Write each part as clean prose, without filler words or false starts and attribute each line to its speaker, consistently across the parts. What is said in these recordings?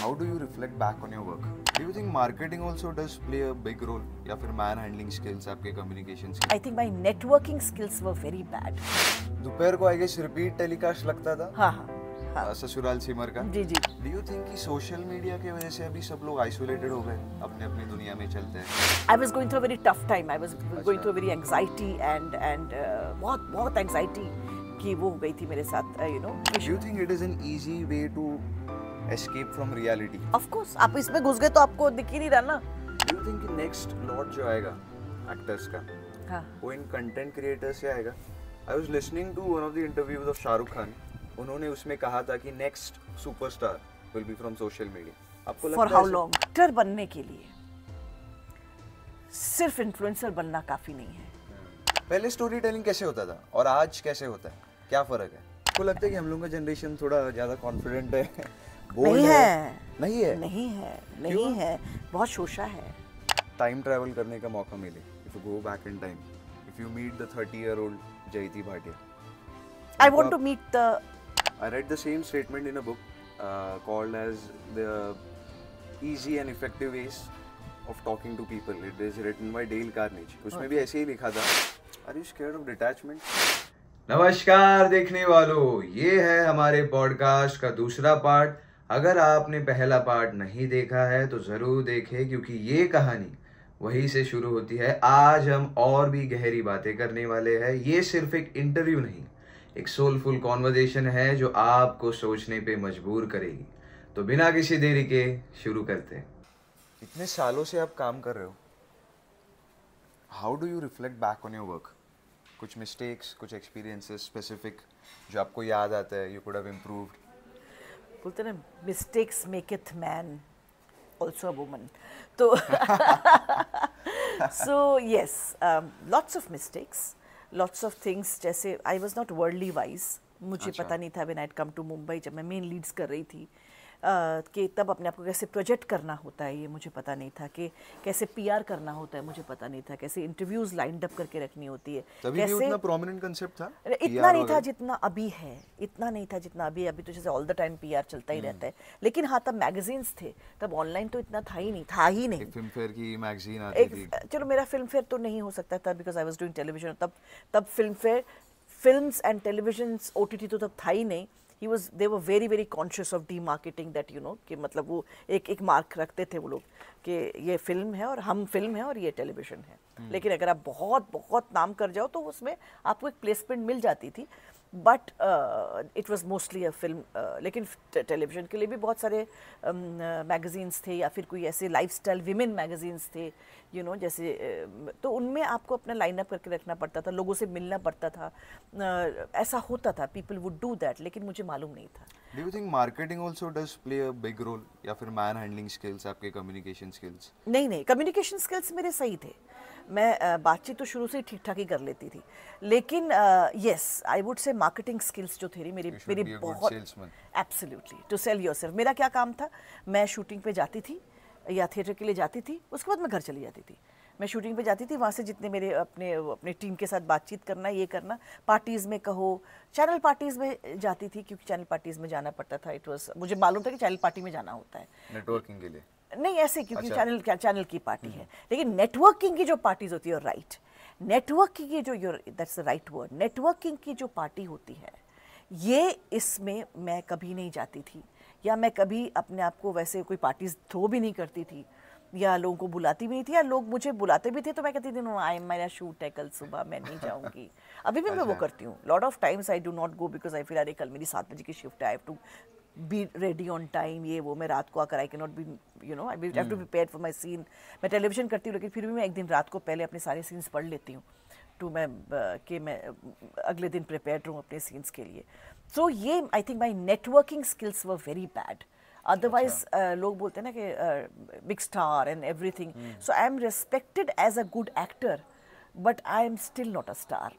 Speaker 1: How do you reflect back on your work? Do you think marketing also does play a big role? या फिर man handling skills आपके communication skills?
Speaker 2: I think my networking skills were very bad.
Speaker 1: दोपहर को I guess repeat telecast लगता था
Speaker 2: हाँ
Speaker 1: ससुराल सिमर का।
Speaker 2: जी।
Speaker 1: Do you think कि सोशल मीडिया की वजह से अभी सब लोग आइसोलेटेड हो गए, अपने अपनी दुनिया में चलते हैं?
Speaker 2: I was going through a very tough time. I was going through a very anxiety and बहुत anxiety कि वो हो गई थी मेरे साथ, you know.
Speaker 1: Do you think it is an easy way to escape from reality?
Speaker 2: Of course, आप इसमें घुस गए तो आपको दिख ही नहीं रहा ना.
Speaker 1: Do you think कि next lot जो आएगा actors का,
Speaker 2: हाँ.
Speaker 1: वो इन content creators से आएगा? I was listening to one of the interviews of Shahrukh Khan. उन्होंने उसमें कहा था कि next superstar will be from social media. आपको लगता है?
Speaker 2: For how long? एक्टर बनने के लिए सिर्फ इन्फ्लुएंसर बनना काफी नहीं है.
Speaker 1: पहले स्टोरी टेलिंग कैसे होता था और आज कैसे होता है? क्या फर्क है? आपको लगता है कि हम लोगों का जनरेशन थोड़ा ज्यादा कॉन्फिडेंट है?
Speaker 2: नहीं है. नहीं है. बहुत शोशा है.
Speaker 1: टाइम ट्रैवल करने का मौका मिले, if you go back in time, if you meet the 30-year-old Jayati Bhatia.
Speaker 2: I want to meet the.
Speaker 1: I read the same statement in a book called as the easy and effective ways of talking to people. It is written by Dale Carnegie. उसमें भी ऐसे ही लिखा था. Are you scared of detachment? नमस्कार देखने वालों, ये है हमारे पॉडकास्ट का दूसरा पार्ट. अगर आपने पहला पार्ट नहीं देखा है तो जरूर देखें, क्योंकि ये कहानी वहीं से शुरू होती है. आज हम और भी गहरी बातें करने वाले हैं. ये सिर्फ एक इंटरव्यू नहीं, एक सोलफुल कॉन्वर्सेशन है जो आपको सोचने पे मजबूर करेगी. तो बिना किसी देरी के शुरू करते हैं. इतने सालों से आप काम कर रहे हो, how do you reflect back on your work? कुछ मिस्टेक्स, कुछ एक्सपीरियंसेस स्पेसिफिक जो आपको याद आता है, यू कुड हैव इम्प्रूव्ड?
Speaker 2: बोलते ना, mistakes maketh man also a woman. तो so yes, lots of mistakes, lots of things. जैसे I was not worldly wise. मुझे पता नहीं था when I come to Mumbai, जब मैं मेन लीड्स कर रही थी, कि तब अपने आप को कैसे प्रोजेक्ट करना होता है, ये मुझे पता नहीं था. कि कैसे पीआर करना होता है, मुझे पता नहीं था. कैसे इंटरव्यूज लाइंड अप करके रखनी होती है.
Speaker 1: तभी भी उतना प्रोमिनेंट कांसेप्ट था?
Speaker 2: इतना नहीं था जितना अभी है. इतना नहीं था जितना अभी. अभी तो जैसे ऑल द टाइम पीआर चलता ही रहता है. लेकिन हाँ, तब मैगजीन्स थे, तब ऑनलाइन तो इतना था ही नहीं.
Speaker 1: फिल्म फेयर की मैगजीन आती थी.
Speaker 2: चलो, मेरा फिल्म फेयर तो नहीं हो सकता था because I was doing television. तब Filmfare, films and television, OTT तो तब था ही नहीं. They were very conscious of demarketing that, you know, कि मतलब वो एक मार्क रखते थे वो लोग कि ये फिल्म है और हम फिल्म है और ये टेलीविजन है. लेकिन अगर आप बहुत नाम कर जाओ तो उसमें आपको एक प्लेसमेंट मिल जाती थी. But it was mostly a film. लेकिन टेलीविजन के लिए भी बहुत सारे मैगजीन्स थे, या फिर कोई ऐसे लाइफस्टाइल विमेन मैगजीन्स थे, यू नो, जैसे तो उनमें आपको अपना लाइन अप करके रखना पड़ता था, लोगों से मिलना पड़ता था. ऐसा होता था, पीपल वुड डू दैट, लेकिन मुझे मालूम नहीं था.
Speaker 1: Do you think marketing also does play a big role, या फिर मैन हैंडलिंग स्किल्स, आपके कम्युनिकेशन स्किल्स?
Speaker 2: नहीं, कम्युनिकेशन स्किल्स मेरे सही थे. मैं बातचीत तो शुरू से ही ठीक ठाक ही कर लेती थी. लेकिन yes, I would say marketing skills जो थे मेरी बहुत. Absolutely, to sell yourself. मेरा क्या काम था, मैं शूटिंग पे जाती थी या थिएटर के लिए जाती थी, उसके बाद मैं घर चली जाती थी. मैं शूटिंग पे जाती थी, वहाँ से जितने मेरे अपने टीम के साथ बातचीत करना, ये करना, पार्टीज़ में कहो, चैनल पार्टीज़ में जाती थी, क्योंकि चैनल पार्टीज़ में जाना पड़ता था. इट वाज, मुझे मालूम था कि चैनल पार्टी में जाना होता है
Speaker 1: नेटवर्किंग के लिए. नहीं,
Speaker 2: ऐसे क्योंकि चैनल की पार्टी है. लेकिन नेटवर्किंग की जो पार्टीज होती है, राइट, नेटवर्किंग की जो, that's the right word, networking की जो पार्टी होती है, ये इसमें मैं कभी नहीं जाती थी, या मैं कभी अपने आप को वैसे कोई पार्टीज थ्रो भी नहीं करती थी, या लोगों को बुलाती भी नहीं थी, या लोग मुझे बुलाते भी थे तो मैं कहती थी, नो, मेरा शूट है कल सुबह, मैं नहीं जाऊंगी. अभी भी मैं वो करती हूँ. Lot of times I do not go because I feel, अरे कल मेरी 7 बजे की शिफ्ट है, I have to be ready on time. ये वो, मैं रात को आकर I can not be, you know, I have to be prepared for my scene. मैं टेलीविजन करती हूँ, लेकिन फिर भी मैं एक दिन रात को पहले अपने सारे सीन्स पढ़ लेती हूँ, टू मैं अगले दिन प्रिपेयर्ड रहूँ अपने सीन्स के लिए. सो ये, I think my networking skills were very bad. Otherwise लोग बोलते हैं ना कि big star and everything. So I am respected as a good actor, but I am still not a star.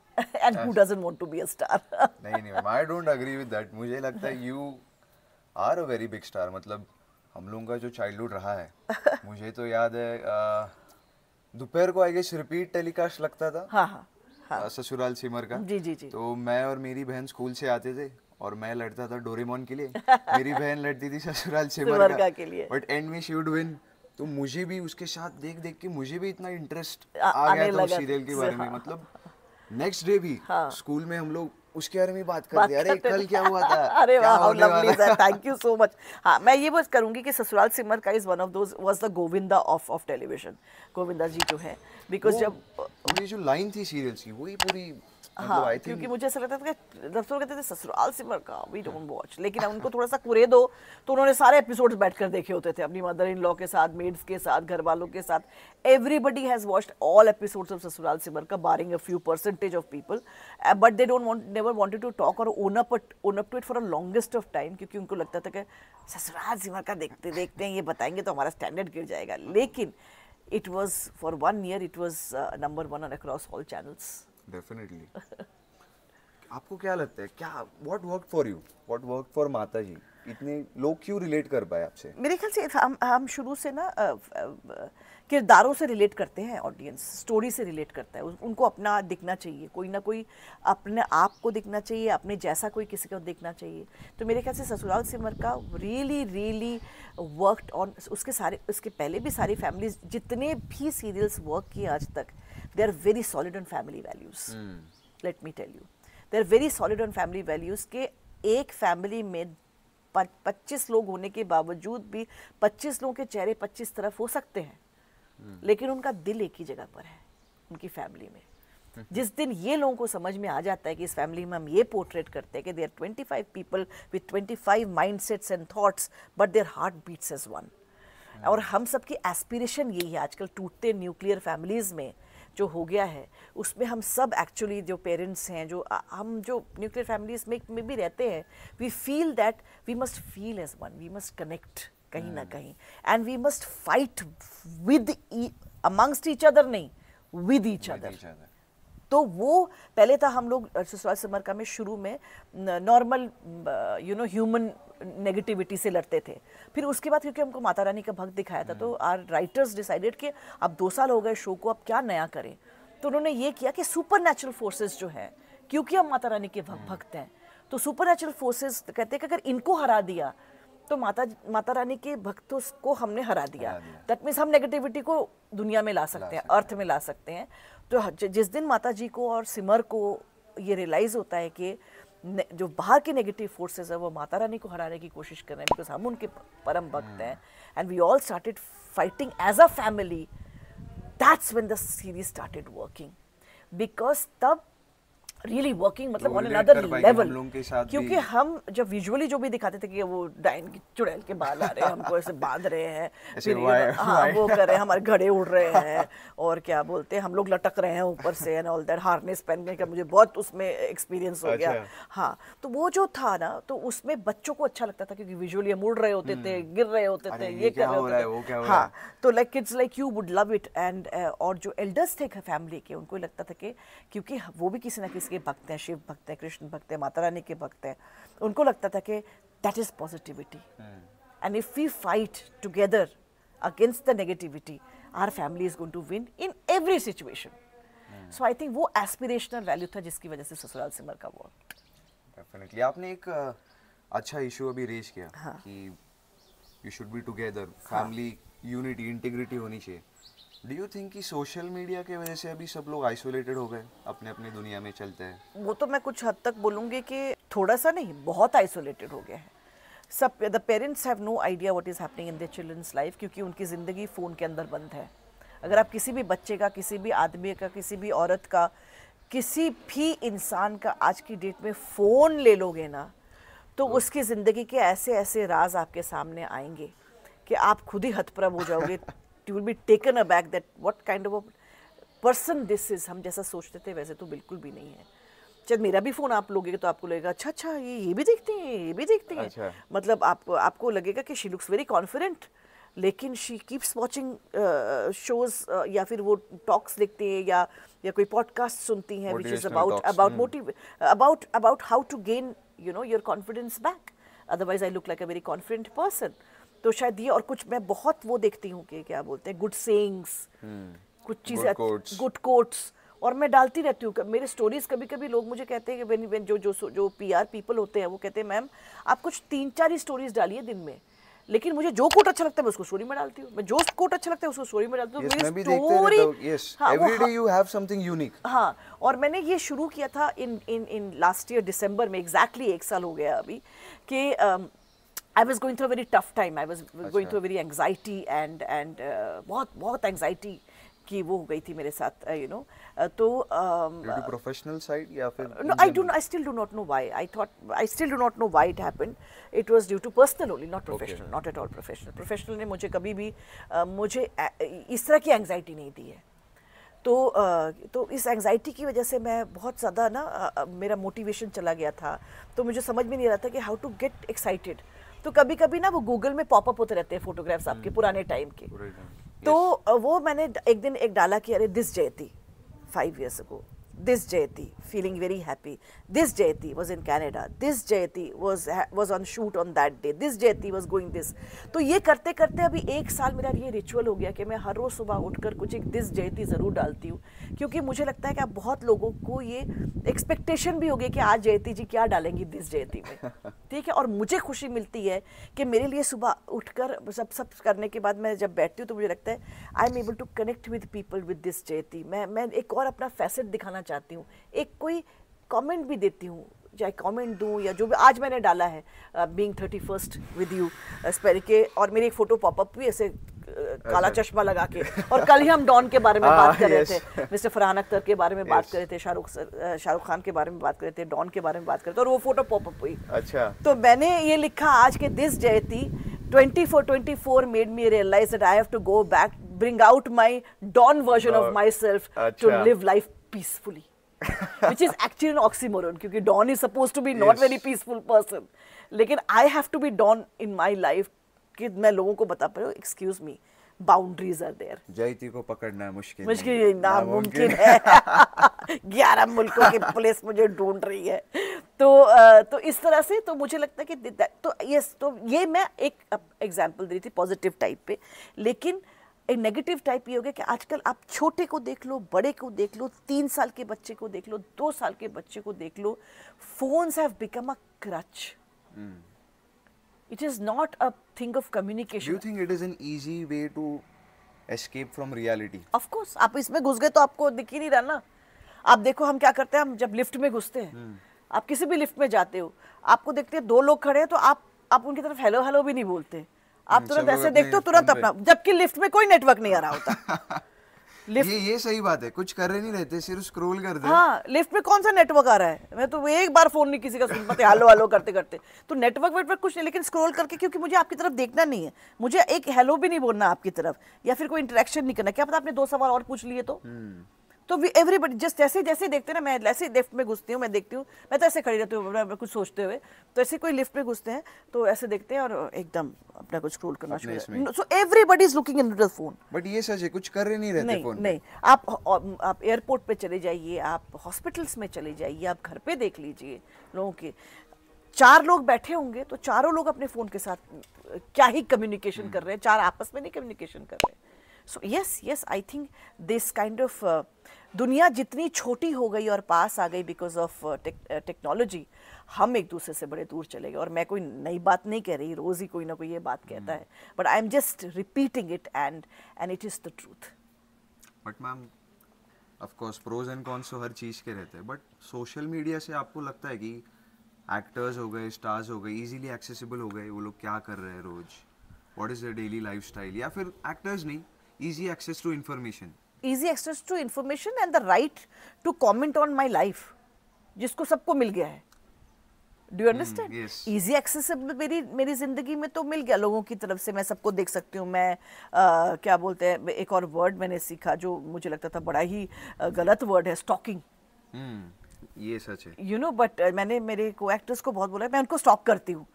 Speaker 2: And who doesn't want to be a star?
Speaker 1: नहीं, I don't agree with that. मुझे लगता है you are a very big star. मतलब हम लोगों का जो childhood रहा है, मुझे तो याद है दोपहर को आई गेस रिपीट टेलीकास्ट लगता था.
Speaker 2: हाँ.
Speaker 1: ससुराल सिमर का.
Speaker 2: जी.
Speaker 1: तो मैं और मेरी बहन स्कूल से आते थे और मैं लड़ता था डोरेमोन के लिए, मेरी बहन लड़ती थी ससुराल सिमर
Speaker 2: के लिए,
Speaker 1: बट एंड में शी वुड विन। तो मुझे भी उसके साथ देख देख के मुझे भी इतना इंटरेस्ट आ गया था उस सीरियल के बारे में। मतलब नेक्स्ट डे भी स्कूल में हम लोग उसके बारे में बात करते, अरे कल क्या हुआ था,
Speaker 2: अरे
Speaker 1: क्या
Speaker 2: वाह,
Speaker 1: होने वाला
Speaker 2: lovely, thank you so much. हाँ, मैं ये बात करूंगी कि Sasural Simar Ka is one of those was the Govinda of television. Govinda ji जो है, बिकॉज जब
Speaker 1: ये जो लाइन थी सीरियल्स की वही पूरी, मतलब
Speaker 2: हाँ, क्योंकि मुझे ऐसा लगता था कि दर्शक कहते थे ससुराल सिमर का वी डोंट वॉच, लेकिन उनको थोड़ा सा कुरे दो तो उन्होंने सारे एपिसोड्स बैठकर देखे होते थे अपनी मदर इन लॉ के साथ, मेड्स के साथ, घर वालों के साथ। Everybody has watched all episodes of Sasural Simar Ka, barring a few percentage of people, but they don't never wanted to talk और own up to it for a longest of time, क्योंकि उनको लगता था कि ससुराल सिमर का देखते देखते हैं ये बताएंगे तो हमारा स्टैंडर्ड गिर जाएगा। लेकिन it was for 1 year it was number 1 across all channels.
Speaker 1: Definitely. आपको क्या लगता है, क्या what work for you, what work for माता जी? इतने लोग क्यों रिलेट कर पाए आपसे?
Speaker 2: मेरे ख्याल से हम शुरू से ना किरदारों से रिलेट करते हैं, ऑडियंस स्टोरी से रिलेट करता है, उनको अपना दिखना चाहिए, कोई ना कोई अपने आप को दिखना चाहिए, अपने जैसा कोई किसी को दिखना चाहिए। तो मेरे ख्याल से ससुराल सिमर का रियली वर्कड ऑन उसके पहले भी सारी फैमिलीज जितने भी सीरियल्स वर्क किए आज तक, they are very solid on family values. Let me tell you, they are very solid on family values के एक फैमिली में 25 लोग होने के बावजूद भी 25 लोगों के चेहरे 25 तरफ हो सकते हैं, लेकिन उनका दिल एक ही जगह पर है, उनकी फैमिली में। जिस दिन ये लोगों को समझ में आ जाता है कि इस फैमिली में हम ये पोर्ट्रेट करते हैं कि there 25 people with 25 mindsets and thoughts but their heart beats as one. और हम सबकी एस्पिरेशन यही है। आजकल टूटते न्यूक्लियर फैमिलीज में जो हो गया है, उसमें हम सब एक्चुअली जो पेरेंट्स हैं, जो हम जो न्यूक्लियर फैमिलीज में भी रहते हैं, we feel that we must feel as one, we must connect कहीं ना कहीं, and we must fight with amongst each other, नहीं विद ईच अदर। तो वो पहले था, हम लोग ससुराल सिमर का में शुरू में नॉर्मल ह्यूमन नेगेटिविटी से लड़ते थे। फिर उसके बाद क्योंकि हमको माता रानी का भक्त दिखाया था, तो आर राइटर्स डिसाइडेड कि अब 2 साल हो गए शो को, अब क्या नया करें। तो उन्होंने ये किया कि सुपर नेचुरल फोर्सेस जो हैं, क्योंकि हम माता रानी के भक्त हैं, तो सुपर नेचुरल फोर्सेस कहते हैं कि अगर इनको हरा दिया तो माता रानी के भक्तों को हमने हरा दिया। दैट मीन्स हम नेगेटिविटी को दुनिया में ला सकते हैं, अर्थ में ला सकते हैं। तो जिस दिन माता जी को और सिमर को ये रियलाइज होता है कि जो बाहर के नेगेटिव फोर्सेस है वो माता रानी को हराने की कोशिश कर रहे हैं, बिकॉज हम उनके परम भक्त हैं, and we all started fighting as a family, that's when the series started working. Because तब रियली वर्किंग, मतलब ऑन अनदर लेवल, क्योंकि हम जब विजुअली जो भी दिखाते थे कि वो डाइन की चुड़ैल के बाल आ रहे हैं, हमको ऐसे बांध रहे हैं, फिर वो कर रहे हैं, हमारे घड़े उड़ रहे हैं, और क्या बोलते हैं, हम लोग लटक रहे हैं ऊपर से, एंड ऑल दैट, हार्नेस पहनने का मुझे बहुत उसमें एक्सपीरियंस हो गया। हाँ, तो वो जो था ना, तो उसमें बच्चों को अच्छा लगता था, क्योंकि विजुअली हम उड़ रहे होते थे, गिर रहे होते थे, ये कर रहे होते थे। हाँ, तो like kids like you would love it, and और जो एल्डर्स थे फैमिली के, उनको लगता था कि क्योंकि वो भी किसी ना किसी के भक्त हैं, शिव भक्त है, कृष्ण भक्त है, माता रानी के भक्त हैं, उनको लगता था कि that is positivity, and if we fight together against the negativity, our family is going to win in every situation. So I think वो एस्पिरेशनल वैल्यू था जिसकी वजह से ससुराल सिमर का वर्क।
Speaker 1: डेफिनेटली। आपने एक अच्छा इशू अभी रेज किया कि you should be together, family unity, integrity होनी चाहिए। डू यू थिंक कि सोशल मीडिया की वजह से अभी सब लोग आइसोलेटेड हो गए, अपने अपने दुनिया में चलते हैं?
Speaker 2: वो तो मैं कुछ हद तक बोलूँगी कि थोड़ा सा नहीं, बहुत आइसोलेटेड हो गया है सब। The parents have no idea what is happening in their childrens life, क्योंकि उनकी ज़िंदगी फ़ोन के अंदर बंद है। अगर आप किसी भी बच्चे का, किसी भी आदमी का, किसी भी औरत का, किसी भी इंसान का आज की डेट में फ़ोन ले लोगे ना, तो उसकी ज़िंदगी के ऐसे ऐसे राज आपके सामने आएंगे कि आप खुद ही हतप्रभ हो जाओगे। You will be taken aback that what kind of a person this is। हम जैसा सोचते थे वैसे तो बिल्कुल भी नहीं है। जब मेरा भी फोन आप लोगे तो आपको लगेगा अच्छा ये भी देखते हैं, ये भी देखते हैं। अच्छा। मतलब आपको लगेगा कि शी लुक्स वेरी कॉन्फिडेंट, लेकिन शी कीप्स वॉचिंग शोज, या फिर वो टॉक्स देखते हैं, या कोई पॉडकास्ट सुनती हैं which is about how to gain your confidence back. Otherwise I look like a very confident person. तो शायद ये, और कुछ मैं बहुत वो देखती हूँ कि क्या बोलते हैं, गुड सेइंग्स, कुछ चीज़ें, गुड कोट्स, और मैं डालती रहती हूँ मेरे स्टोरीज। कभी कभी लोग मुझे कहते हैं कि when जो PR पीपल होते हैं वो कहते हैं मैम आप कुछ 3-4 ही स्टोरीज डालिए दिन में, लेकिन मुझे जो कोट अच्छा लगता है मैं उसको स्टोरी में डालती हूँ, मैं जो कोट अच्छा लगता है उसको स्टोरी में डालती हूँ।
Speaker 1: मैं भी देखते रहता हूँ, yes, every day you have something unique.
Speaker 2: हाँ, और मैंने ये शुरू किया था इन लास्ट ईयर दिसंबर में, एग्जैक्टली 1 साल हो गया अभी, कि I was going through a very tough time. I was going through a very anxiety and बहुत anxiety की वो हो गई थी मेरे साथ, you know. तो
Speaker 1: due to professional side या फिर
Speaker 2: no, I still do not know why. I still do not know why it happened. It was due to personal only, not professional, not at all professional. Professional ने मुझे कभी भी मुझे इस तरह की anxiety नहीं दी है। तो इस एंजाइटी की वजह से मैं बहुत ज़्यादा ना मेरा मोटिवेशन चला गया था, तो मुझे समझ में नहीं रहा था कि हाउ टू गेट एक्साइटेड। तो कभी कभी ना वो गूगल में पॉपअप होते रहते हैं फोटोग्राफ्स आपके पुराने टाइम के, तो वो मैंने एक दिन डाला कि अरे दिस जयती 5 years ago, this Jayati feeling very happy, this Jayati was in Canada, this Jayati was on shoot on that day, this Jayati was going this। तो ये करते करते अभी 1 साल मेरा ये रिचुअल हो गया कि मैं हर रोज़ सुबह उठकर कुछ एक दिस जयती ज़रूर डालती हूँ, क्योंकि मुझे लगता है कि अब बहुत लोगों को ये एक्सपेक्टेशन भी हो गई कि आज जयती जी क्या डालेंगी दिस जयती में, ठीक है। और मुझे खुशी मिलती है कि मेरे लिए सुबह उठकर सब करने के बाद मैं जब बैठती हूँ तो मुझे लगता है I am able to connect with people with this Jayati. मैं एक और अपना फैसेट दिखाना चाहती हूँ, एक कोई कमेंट भी देती हूँ, चाहे कमेंट दूँ या जो भी। आज मैंने डाला है बीइंग 31st विद यू स्पेरी के, और मेरी एक फोटो पॉपअप हुई ऐसे काला चश्मा लगा के, और कल ही हम डॉन के बारे में बात कर रहे थे, मिस्टर फरहान अख्तर के बारे में बात कर रहे थे, शाहरुख खान के बारे में बात कर रहे थे, डॉन के बारे में बात कर रहे थे, और वो फोटो पॉपअप हुई।
Speaker 1: अच्छा, तो
Speaker 2: मैंने ये लिखा आज के दिस जयती 24 made me realize that I have to go back, bring out my Dawn version of myself to live life peacefully, which is actually an oxymoron, क्योंकि Dawn is supposed to be not very peaceful person, लेकिन I have to be Dawn in my life कि मैं लोगों को बता पा रहा हूँ excuse me, boundaries are there।
Speaker 1: जयती को पकड़ना है
Speaker 2: मुश्किल नामुमकिन है। 11 मुल्कों की पुलिस मुझे ढूंढ रही है। तो इस तरह से तो मुझे लगता है कि तो ये मैं एक एग्जांपल दे रही थी पॉजिटिव टाइप पे, लेकिन एक नेगेटिव टाइप ये हो गया कि आजकल आप छोटे को देख लो, बड़े को देख लो, 3 साल के बच्चे को देख लो, 2 साल के बच्चे को देख लो, phones have become a crutch। It is not a thing of communication।
Speaker 1: Do you think it is an easy way to escape from reality?
Speaker 2: Of course, आप इसमें घुस गए तो आपको दिख ही नहीं रहा ना। आप देखो हम क्या करते हैं, हम जब लिफ्ट में घुसते हैं, आप किसी भी लिफ्ट में जाते हो, आपको देखते हैं 2 लोग खड़े हैं तो आप उनकी तरफ हेलो हेलो भी नहीं बोलते, आप तुरंत ऐसे देखते हो, तुरंत अपना, जबकि लिफ्ट में कोई नेटवर्क नहीं आ रहा होता।
Speaker 1: ये सही बात है, कुछ कर रहे नहीं रहते, सिर्फ स्क्रॉल कर दे।
Speaker 2: हाँ, लिफ्ट में कौन सा नेटवर्क आ रहा है, मैं तो एक बार फोन नहीं किसी का सुन पाते, हेलो हेलो करते करते। तो नेटवर्क कुछ नहीं, लेकिन स्क्रॉल करके, क्योंकि मुझे आपकी तरफ देखना नहीं है, मुझे एक हेलो भी नहीं बोलना आपकी तरफ, या फिर कोई इंटरेक्शन नहीं करना। क्या पता आपने 2 सवाल और पूछ लिए तो एवरीबडी जस्ट जैसे देखते हैं ना, मैं ऐसे लिफ्ट में घुसती हूँ, मैं देखती हूँ, मैं तो ऐसे खड़ी रहती हूँ कुछ सोचते हुए, तो ऐसे कोई लिफ्ट में घुसते हैं तो ऐसे देखते हैं और एकदम अपना कुछ स्क्रॉल करना शुरू। So everybody is looking into the phone.
Speaker 1: But ये सच है, कुछ कर रहे नहीं रहते फोन।
Speaker 2: नहीं, आप एयरपोर्ट पे चले जाइए, आप हॉस्पिटल्स में चले जाइए, आप घर पे देख लीजिए लोगों के 4 लोग बैठे होंगे तो चारों लोग अपने फोन के साथ क्या ही कम्युनिकेशन कर रहे हैं, 4 आपस में नहीं कम्युनिकेशन कर रहे हैं। So yes I think this kind of दुनिया जितनी छोटी हो गई और पास आ गई बिकॉज ऑफ टेक्नोलॉजी, हम एक दूसरे से बड़े दूर चले गए। और मैं कोई नई बात नहीं कह रही, रोज ही कोई ना कोई ये बात कहता है, but I am just repeating it and it is the truth.
Speaker 1: But ma'am of course pros and cons तो हर चीज के रहते हैं, बट सोशल मीडिया से आपको लगता है कि एक्टर्स हो गए, स्टार्स हो गए, इजीली एक्सेसिबल हो गए, वो लोग क्या कर रहे हैं रोज, what is their daily lifestyle, या फिर एक्टर्स नहीं, easy access to information,
Speaker 2: and the right to comment on my life, जिसको सबको मिल गया है। Do you understand?
Speaker 1: Yes.
Speaker 2: Easy accessible मेरी जिंदगी में तो मिल गया लोगों की तरफ से, मैं सबको देख सकती हूँ। मैं क्या बोलते हैं, एक और वर्ड मैंने सीखा जो मुझे लगता था बड़ा ही गलत वर्ड है, स्टॉकिंग।
Speaker 1: ये सच है,
Speaker 2: you know, but मैंने मेरे को एक्टर्स को बहुत बोला, मैं उनको स्टॉक करती हूँ।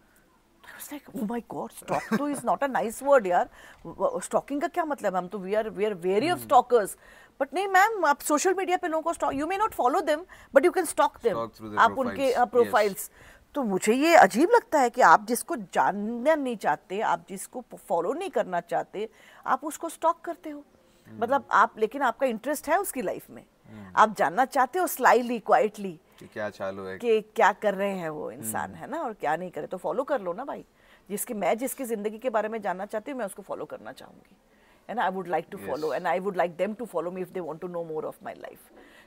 Speaker 2: I was like, oh my God, stalk तो is not a nice word यार। Stalking का क्या मतलब है? हम तो we are wary of stalkers। But नहीं मैम, आप सोशल मीडिया पे लोगों को stock, you may not follow them, but you can stalk them। आप उनके प्रोफाइल्स। तो मुझे ये अजीब लगता है कि आप जिसको जानना नहीं चाहते, आप जिसको फॉलो नहीं करना चाहते, आप उसको स्टॉक करते हो। मतलब आप, लेकिन आपका इंटरेस्ट है उसकी लाइफ में, आप जानना चाहते हो स्लाइटली क्वाइटली
Speaker 1: कि क्या चालू है,
Speaker 2: कि क्या कर रहे हैं वो इंसान, है ना, और क्या नहीं करे, तो फॉलो कर लो ना भाई। जिसकी जिंदगी के बारे में जानना चाहती हूँ मैं उसको फॉलो करना चाहूंगी, है ना। I would like to follow and I would like them to follow me if they want to know more of my life.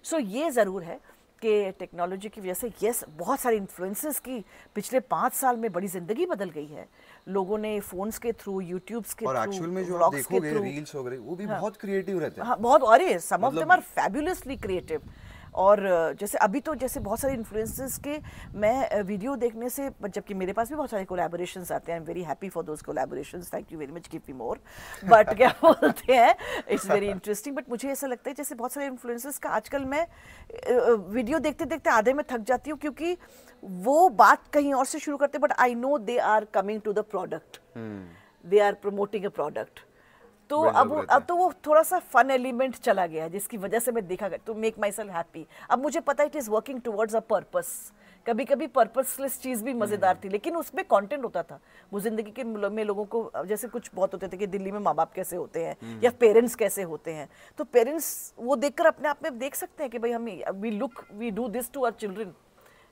Speaker 2: So ये ज़रूर है कि टेक्नोलॉजी की वजह से यस बहुत सारे इन्फ्लुएंसेस की पिछले 5 साल में बड़ी ज़िंदगी बदल गई है। लोगों ने फ़ोन्स के थ्रू, यूट्यूब्स के थ्रू,
Speaker 1: और एक्चुअल में जो आप देखोगे रील्स वगैरह वो भी बहुत क्रिएटिव रहते हैं।
Speaker 2: हाँ बहुत, अरे some of them are fabulously creative. और जैसे अभी तो जैसे बहुत सारे इन्फ्लुएंसर्स के मैं वीडियो देखने से, जबकि मेरे पास भी बहुत सारे कोलैबोरेशंस आते हैं, I am very happy for those collaborations, thank you very much, give me more, but क्या बोलते हैं, इट्स वेरी इंटरेस्टिंग। बट मुझे ऐसा लगता है जैसे बहुत सारे इन्फ्लुएंसर्स का आजकल मैं वीडियो देखते देखते आधे में थक जाती हूँ, क्योंकि वो बात कहीं और से शुरू करते, but I know they are coming to the product, they are promoting a product. तो अब तो वो थोड़ा सा फन एलिमेंट चला गया है, जिसकी वजह से मैं देखा गया तो मेक माई सेल्फ हैप्पी। अब मुझे पता है it is working towards a purpose. कभी कभी पर्पसलेस चीज़ भी मज़ेदार थी, लेकिन उसमें कंटेंट होता था। वो जिंदगी के में लोगों को, जैसे कुछ बहुत होते थे कि दिल्ली में माँ बाप कैसे होते हैं या पेरेंट्स कैसे होते हैं, तो पेरेंट्स वो देखकर अपने आप में देख सकते हैं कि भाई हम we do this to our children,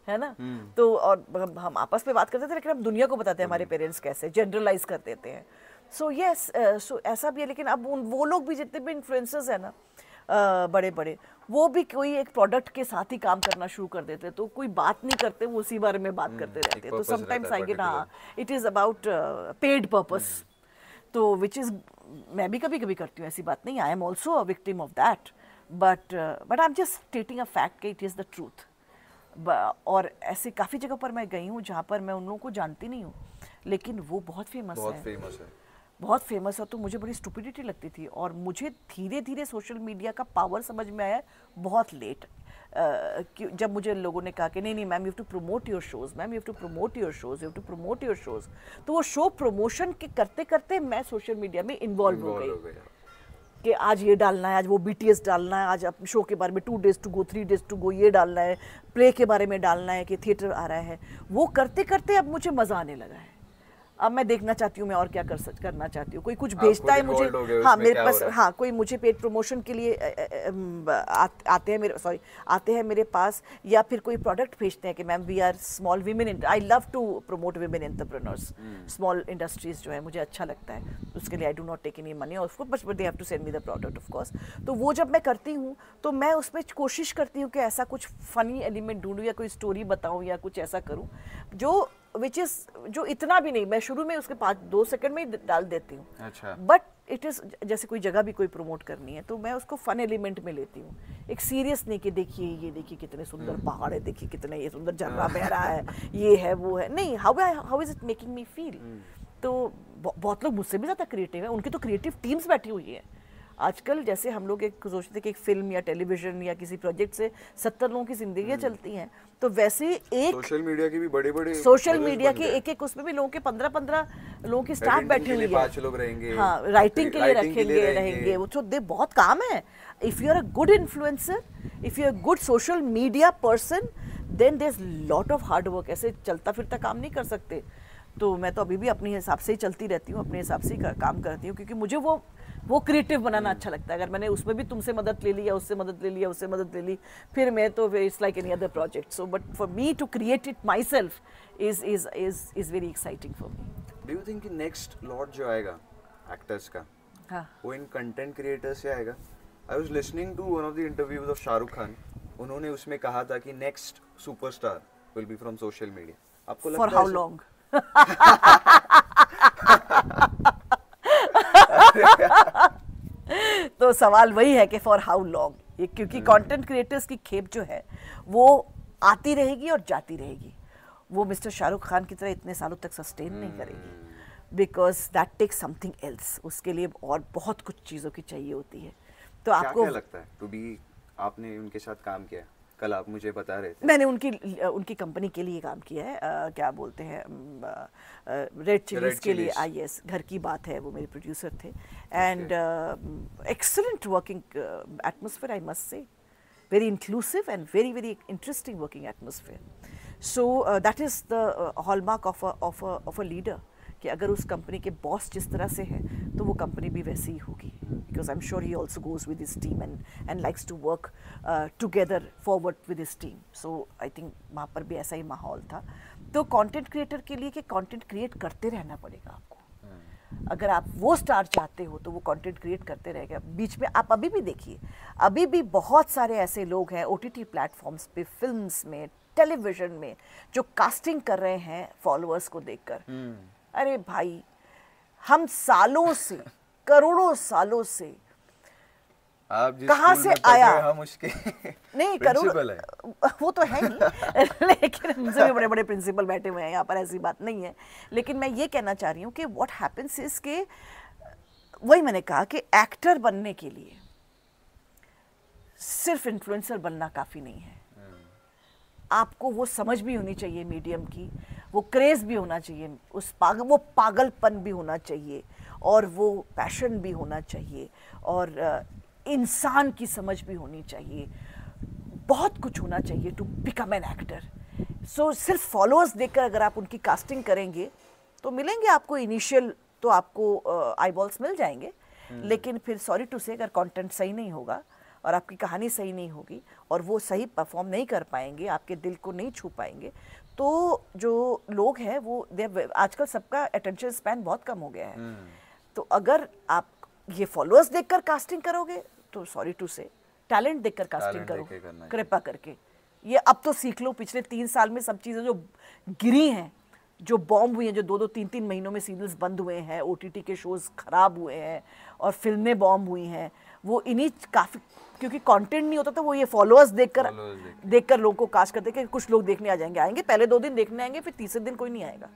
Speaker 2: है ना। तो और हम आपस में बात करते थे, लेकिन हम दुनिया को बताते हैं हमारे पेरेंट्स कैसे, जनरलाइज कर देते हैं। सो यस, सो ऐसा भी है। लेकिन अब वो लोग भी जितने भी इन्फ्लुएंसर्स हैं ना, बड़े बड़े, वो भी कोई एक प्रोडक्ट के साथ ही काम करना शुरू कर देते, तो कोई बात नहीं करते, वो उसी बारे में बात करते रहते हैं। तो समटाइम्स आई गेट, हाँ it is about paid purpose, तो विच इज़, मैं भी कभी कभी करती हूँ, ऐसी बात नहीं, I am also a victim of that, but I am just stating a fact कि इट इज़ द ट्रूथ। और ऐसे काफ़ी जगह पर मैं गई हूँ जहाँ पर मैं उन लोगों को जानती नहीं हूँ, लेकिन वो बहुत फेमस बहुत फेमस है। तो मुझे बड़ी स्टुपिडिटी लगती थी, और मुझे धीरे धीरे सोशल मीडिया का पावर समझ में आया बहुत लेट, जब मुझे लोगों ने कहा कि नहीं ma'am, you have to promote your shows, ma'am you have to promote your shows, you have to promote your shows. तो वो शो प्रमोशन के करते करते मैं सोशल मीडिया में इन्वॉल्व हो गई कि आज ये डालना है, आज वो BTS डालना है, आज अपने शो के बारे में 2 days to go 3 days to go ये डालना है, प्ले के बारे में डालना है कि थिएटर आ रहा है। वो करते करते अब मुझे मज़ा आने लगा है। अब मैं देखना चाहती हूँ मैं और क्या करना चाहती हूँ। कोई कुछ भेजता है मुझे, हाँ मेरे पास, हाँ कोई मुझे पेड प्रमोशन के लिए आते हैं मेरे पास, या फिर कोई प्रोडक्ट भेजते हैं कि ma'am we are small women, I love to promote women entrepreneurs, small industries जो है मुझे अच्छा लगता है, उसके लिए I do not take any money of course, but they have to send me the product of course. तो वो जब मैं करती हूँ तो मैं उसमें कोशिश करती हूँ कि ऐसा कुछ फनी एलिमेंट ढूंढूँ या कोई स्टोरी बताऊँ या कुछ ऐसा करूँ जो इतना भी नहीं, मैं शुरू में उसके 2 सेकंड में ही डाल देती हूँ। अच्छा। बट इट इज़, जैसे कोई जगह भी कोई प्रमोट करनी है तो मैं उसको फन एलिमेंट में लेती हूँ, एक सीरियस नहीं कि ये देखिए कितने सुंदर पहाड़ है, देखिए कितने ये सुंदर झरना बह रहा है, ये है वो है, नहीं, how is it making me feel. तो बहुत लोग मुझसे भी ज़्यादा क्रिएटिव है, उनकी तो क्रिएटिव टीम्स बैठी हुई है आजकल। जैसे हम लोग एक सोचते थे कि एक फिल्म या टेलीविजन या किसी प्रोजेक्ट से 70 लोगों की जिंदगियां चलती हैं, तो वैसे एक
Speaker 1: सोशल मीडिया की भी बड़े
Speaker 2: सोशल मीडिया के एक उसमें भी लोगों के 15 लोगों की स्टाफ बैठी हुई है,
Speaker 1: 5 लोग रहेंगे,
Speaker 2: हाँ राइटिंग के लिए रहेंगे वो, तो दे बहुत काम है। If you are a good influencer, if you are good social media person, then there is lot of hard work. ऐसे चलता फिरता काम नहीं कर सकते। तो मैं तो अभी भी अपने हिसाब से ही चलती रहती हूँ, अपने हिसाब से ही काम करती हूँ, क्योंकि मुझे वो क्रिएटिव बनाना अच्छा लगता है। अगर मैंने उसमें भी तुमसे मदद ले ली या उससे मदद ले लिया, उससे मदद ले ली, फिर मैं तो it's like any other project. So but for me to create it myself is very exciting for me.
Speaker 1: Do you think कि नेक्स्ट लॉट जो आएगा एक्टर्स का,
Speaker 2: हाँ,
Speaker 1: वो इन कंटेंट क्रिएटर्स से आएगा? I was listening to one of the interviews of Shahrukh Khan, उन्होंने उसमें कहा था कि next superstar will be from social media. आपको लगता है
Speaker 2: फॉर हाउ लॉन्ग? तो सवाल वही है कि फॉर हाउ लॉन्ग, क्योंकि कंटेंट क्रिएटर्स की खेप जो है वो आती रहेगी और जाती रहेगी। वो मिस्टर शाहरुख खान की तरह इतने सालों तक सस्टेन नहीं करेगी, because that takes something else. उसके लिए और बहुत कुछ चीज़ों की चाहिए होती है। तो आपको
Speaker 1: क्या लगता है टू बी, आपने उनके साथ काम किया, कल आप मुझे बता रहे थे।
Speaker 2: मैंने उनकी कंपनी के लिए काम किया है, क्या बोलते हैं, रेड चिलीज के लिए। yes, घर की बात है, वो मेरे प्रोड्यूसर थे। And excellent working atmosphere, I must से, very inclusive and very interesting working atmosphere. So that is the hallmark of a leader, कि अगर उस कंपनी के बॉस जिस तरह से है तो वो कंपनी भी वैसी ही होगी, because I am sure he also goes with his team and likes to work together forward with his team. So I think वहाँ पर भी ऐसा ही माहौल था। तो कंटेंट क्रिएटर के लिए कि कंटेंट क्रिएट करते रहना पड़ेगा आपको। अगर आप वो स्टार चाहते हो तो वो कंटेंट क्रिएट करते रहेगा। बीच में आप अभी भी देखिए, अभी भी बहुत सारे ऐसे लोग हैं ओटीटी प्लेटफॉर्म्स पे, फिल्म्स में, टेलीविजन में, जो कास्टिंग कर रहे हैं फॉलोअर्स को देखकर। अरे भाई, हम सालों से, करोड़ों सालों से,
Speaker 1: आप जिस
Speaker 2: कहाँ
Speaker 1: स्कूल
Speaker 2: से
Speaker 1: में पढ़े
Speaker 2: आया?
Speaker 1: हम उसके
Speaker 2: नहीं
Speaker 1: प्रिंसिपल है।
Speaker 2: वो तो है ही लेकिन हमसे भी बड़े बड़े प्रिंसिपल बैठे हुए हैं यहाँ पर, ऐसी बात नहीं है। लेकिन मैं ये कहना चाह रही हूँ कि व्हाट हैपेंस इज के, वही मैंने कहा कि एक्टर बनने के लिए सिर्फ इन्फ्लुएंसर बनना काफ़ी नहीं है। आपको वो समझ भी होनी चाहिए मीडियम की, वो क्रेज़ भी होना चाहिए, वो पागलपन भी होना चाहिए, और वो पैशन भी होना चाहिए, और इंसान की समझ भी होनी चाहिए। बहुत कुछ होना चाहिए टू बिकम एन एक्टर। सो सिर्फ फॉलोअर्स देखकर अगर आप उनकी कास्टिंग करेंगे तो मिलेंगे आपको, इनिशियल तो आपको आई बॉल्स मिल जाएंगे, लेकिन फिर सॉरी टू से अगर कंटेंट सही नहीं होगा और आपकी कहानी सही नहीं होगी और वो सही परफॉर्म नहीं कर पाएंगे, आपके दिल को नहीं छू पाएंगे, तो जो लोग हैं वो आजकल सबका अटेंशन स्पैन बहुत कम हो गया है। तो अगर आप ये फॉलोअर्स देखकर कास्टिंग करोगे तो सॉरी टू से टैलेंट देखकर कास्टिंग करो कृपा करके। ये अब तो सीख लो, पिछले 3 साल में सब चीज़ें जो गिरी हैं, जो बॉम्ब हुई हैं, जो 2-2, 3-3 महीनों में सीरियल्स बंद हुए हैं, ओटीटी के शोज़ खराब हुए हैं और फिल्में बॉम्ब हुई हैं, वो इन्हीं काफ़ी, क्योंकि कंटेंट नहीं होता तो वो ये फॉलोअर्स देखकर लोगों को कास्ट करते कि कुछ लोग देखने आ जाएंगे, आएंगे पहले 2 दिन देखने आएंगे, फिर तीसरे दिन कोई नहीं आएगा।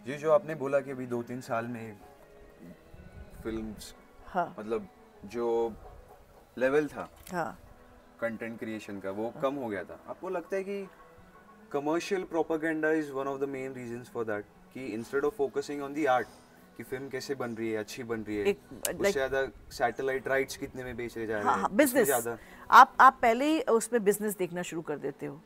Speaker 1: ये जो आपने बोला कि अभी 2-3 साल में फिल्म्स,
Speaker 2: हाँ,
Speaker 1: मतलब जो लेवल था
Speaker 2: हाँ,
Speaker 1: कंटेंट क्रिएशन का वो कम हो गया था। आपको लगता है कि commercial propaganda is one of the main reasons for that, कि instead of focusing on the art कि फिल्म कैसे बन रही है, अच्छी बन रही है, उससे ज़्यादा सैटेलाइट राइट्स कितने में बेचे जा रहे हैं,
Speaker 2: हाँ, बिजनेस
Speaker 1: ज़्यादा
Speaker 2: आप पहले ही उसमें बिजनेस देखना शुरू कर देते हो,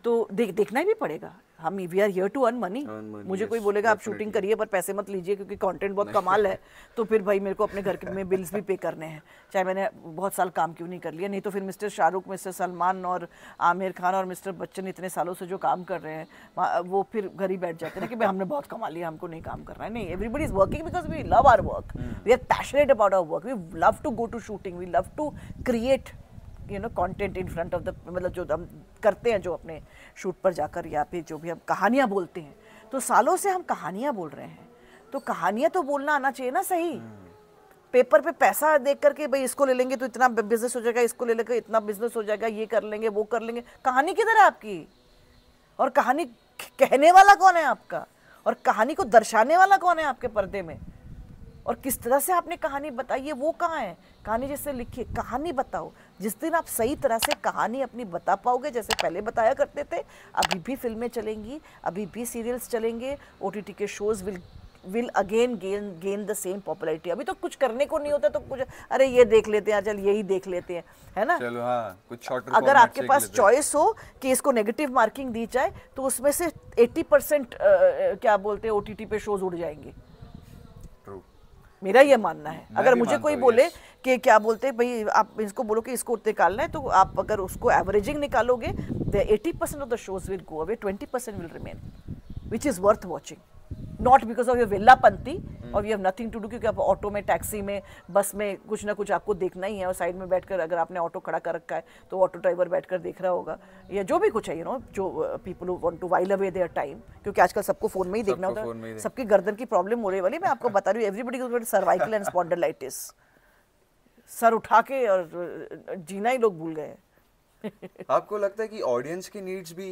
Speaker 2: तो देखना ही भी पड़ेगा। हम we are here to earn money. मुझे कोई बोलेगा आप शूटिंग करिए पर पैसे मत लीजिए क्योंकि कंटेंट बहुत कमाल है, तो फिर भाई मेरे को अपने घर में बिल्स भी पे करने हैं, चाहे मैंने बहुत साल काम क्यों नहीं कर लिया। नहीं तो फिर मिस्टर शाहरुख, मिस्टर सलमान और आमिर खान और मिस्टर बच्चन इतने सालों से जो काम कर रहे हैं वो फिर घर ही बैठ जाते हैं कि भाई हमने बहुत कमा लिया, हमको नहीं काम करना है। नहीं, everybody is working because we love our work, we are passionate about our work, we love to go to shooting, we love to create content in front of the, मतलब जो हम करते हैं, जो अपने शूट पर जाकर या फिर जो भी हम कहानियाँ बोलते हैं, तो सालों से हम कहानियाँ बोल रहे हैं, तो कहानियाँ तो बोलना आना चाहिए ना सही। पेपर पे पैसा देख करके भाई इसको ले लेंगे तो इतना बिजनेस हो जाएगा, इसको ले लेकर इतना बिजनेस हो जाएगा, ये कर लेंगे वो कर लेंगे, कहानी किधर है आपकी? और कहानी कहने वाला कौन है आपका? और कहानी को दर्शाने वाला कौन है आपके पर्दे में? और किस तरह से आपने कहानी बताई है वो कहाँ है? कहानी जैसे लिखिए, कहानी बताओ। जिस दिन आप सही तरह से कहानी अपनी बता पाओगे, जैसे पहले बताया करते थे, अभी भी फिल्में चलेंगी, अभी भी सीरियल्स चलेंगे, ओटीटी के shows will again gain the same popularity. अभी तो कुछ करने को नहीं होता तो कुछ, अरे ये देख लेते हैं, चल यही देख लेते हैं, है ना?
Speaker 1: चलो हाँ, कुछ शॉर्टर
Speaker 2: अगर आपके पास चॉइस हो कि इसको नेगेटिव मार्किंग दी जाए तो उसमें से 80% क्या बोलते हैं ओटीटी पे शोज उड़ जाएंगे। मेरा ये मानना है। अगर मुझे कोई बोले कि क्या बोलते हैं भाई आप इसको बोलो कि इसको निकालना है, तो आप अगर उसको एवरेजिंग निकालोगे, the 80% of the shows will go away, 20% will remain, which is worth watching, not because of your विल्लापंती और you have nothing to do, क्योंकि आप ऑटो में, टैक्सी में, बस में कुछ ना कुछ आपको देखना ही है, और साइड में बैठकर अगर आपने ऑटो खड़ा कर रखा है तो ऑटो ड्राइवर बैठकर देख रहा होगा, या जो भी कुछ है, जो people who want to while away their time, क्योंकि आजकल सबको फोन में ही देखना होता है, सबकी गर्दन की प्रॉब्लम होने वाली। मैं आपको बता रही हूँ, everybody got cervical and spondylitis, सर उठा के और जीना ही लोग भूल गए।
Speaker 1: आपको लगता है कि ऑडियंस की नीड्स भी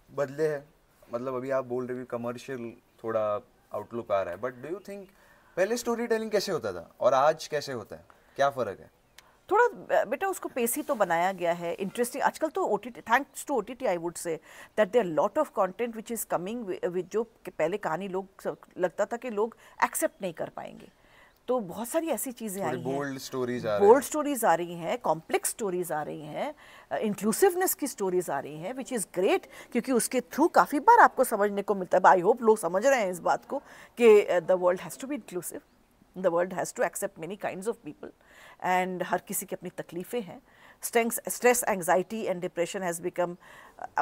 Speaker 1: बदले हैं? मतलब अभी आप बोल रहे हो कमर्शियल थोड़ा आउटलुक आ रहा है, बट डू यू थिंक पहले स्टोरी टेलिंग कैसे होता था और आज कैसे होता है, क्या फर्क है?
Speaker 2: थोड़ा बेटा उसको पेसी तो बनाया गया है, इंटरेस्टिंग। आजकल तो OTT, thanks to OTT I would say that there lot of content which is coming with, जो पहले कहानी लोग लगता था कि लोग एक्सेप्ट नहीं कर पाएंगे, तो बहुत सारी ऐसी चीज़ें आई हैं,
Speaker 1: बोल्ड स्टोरीज आ रही हैं,
Speaker 2: कॉम्प्लेक्स स्टोरीज आ रही हैं, इंक्लूसिवनेस की स्टोरीज आ रही हैं, विच इज़ ग्रेट, क्योंकि उसके थ्रू काफ़ी बार आपको समझने को मिलता है। आई होप लोग समझ रहे हैं इस बात को कि the world has to be inclusive, the world has to accept many kinds of people, and हर किसी की अपनी तकलीफ़ें हैं। Stress, anxiety and depression has become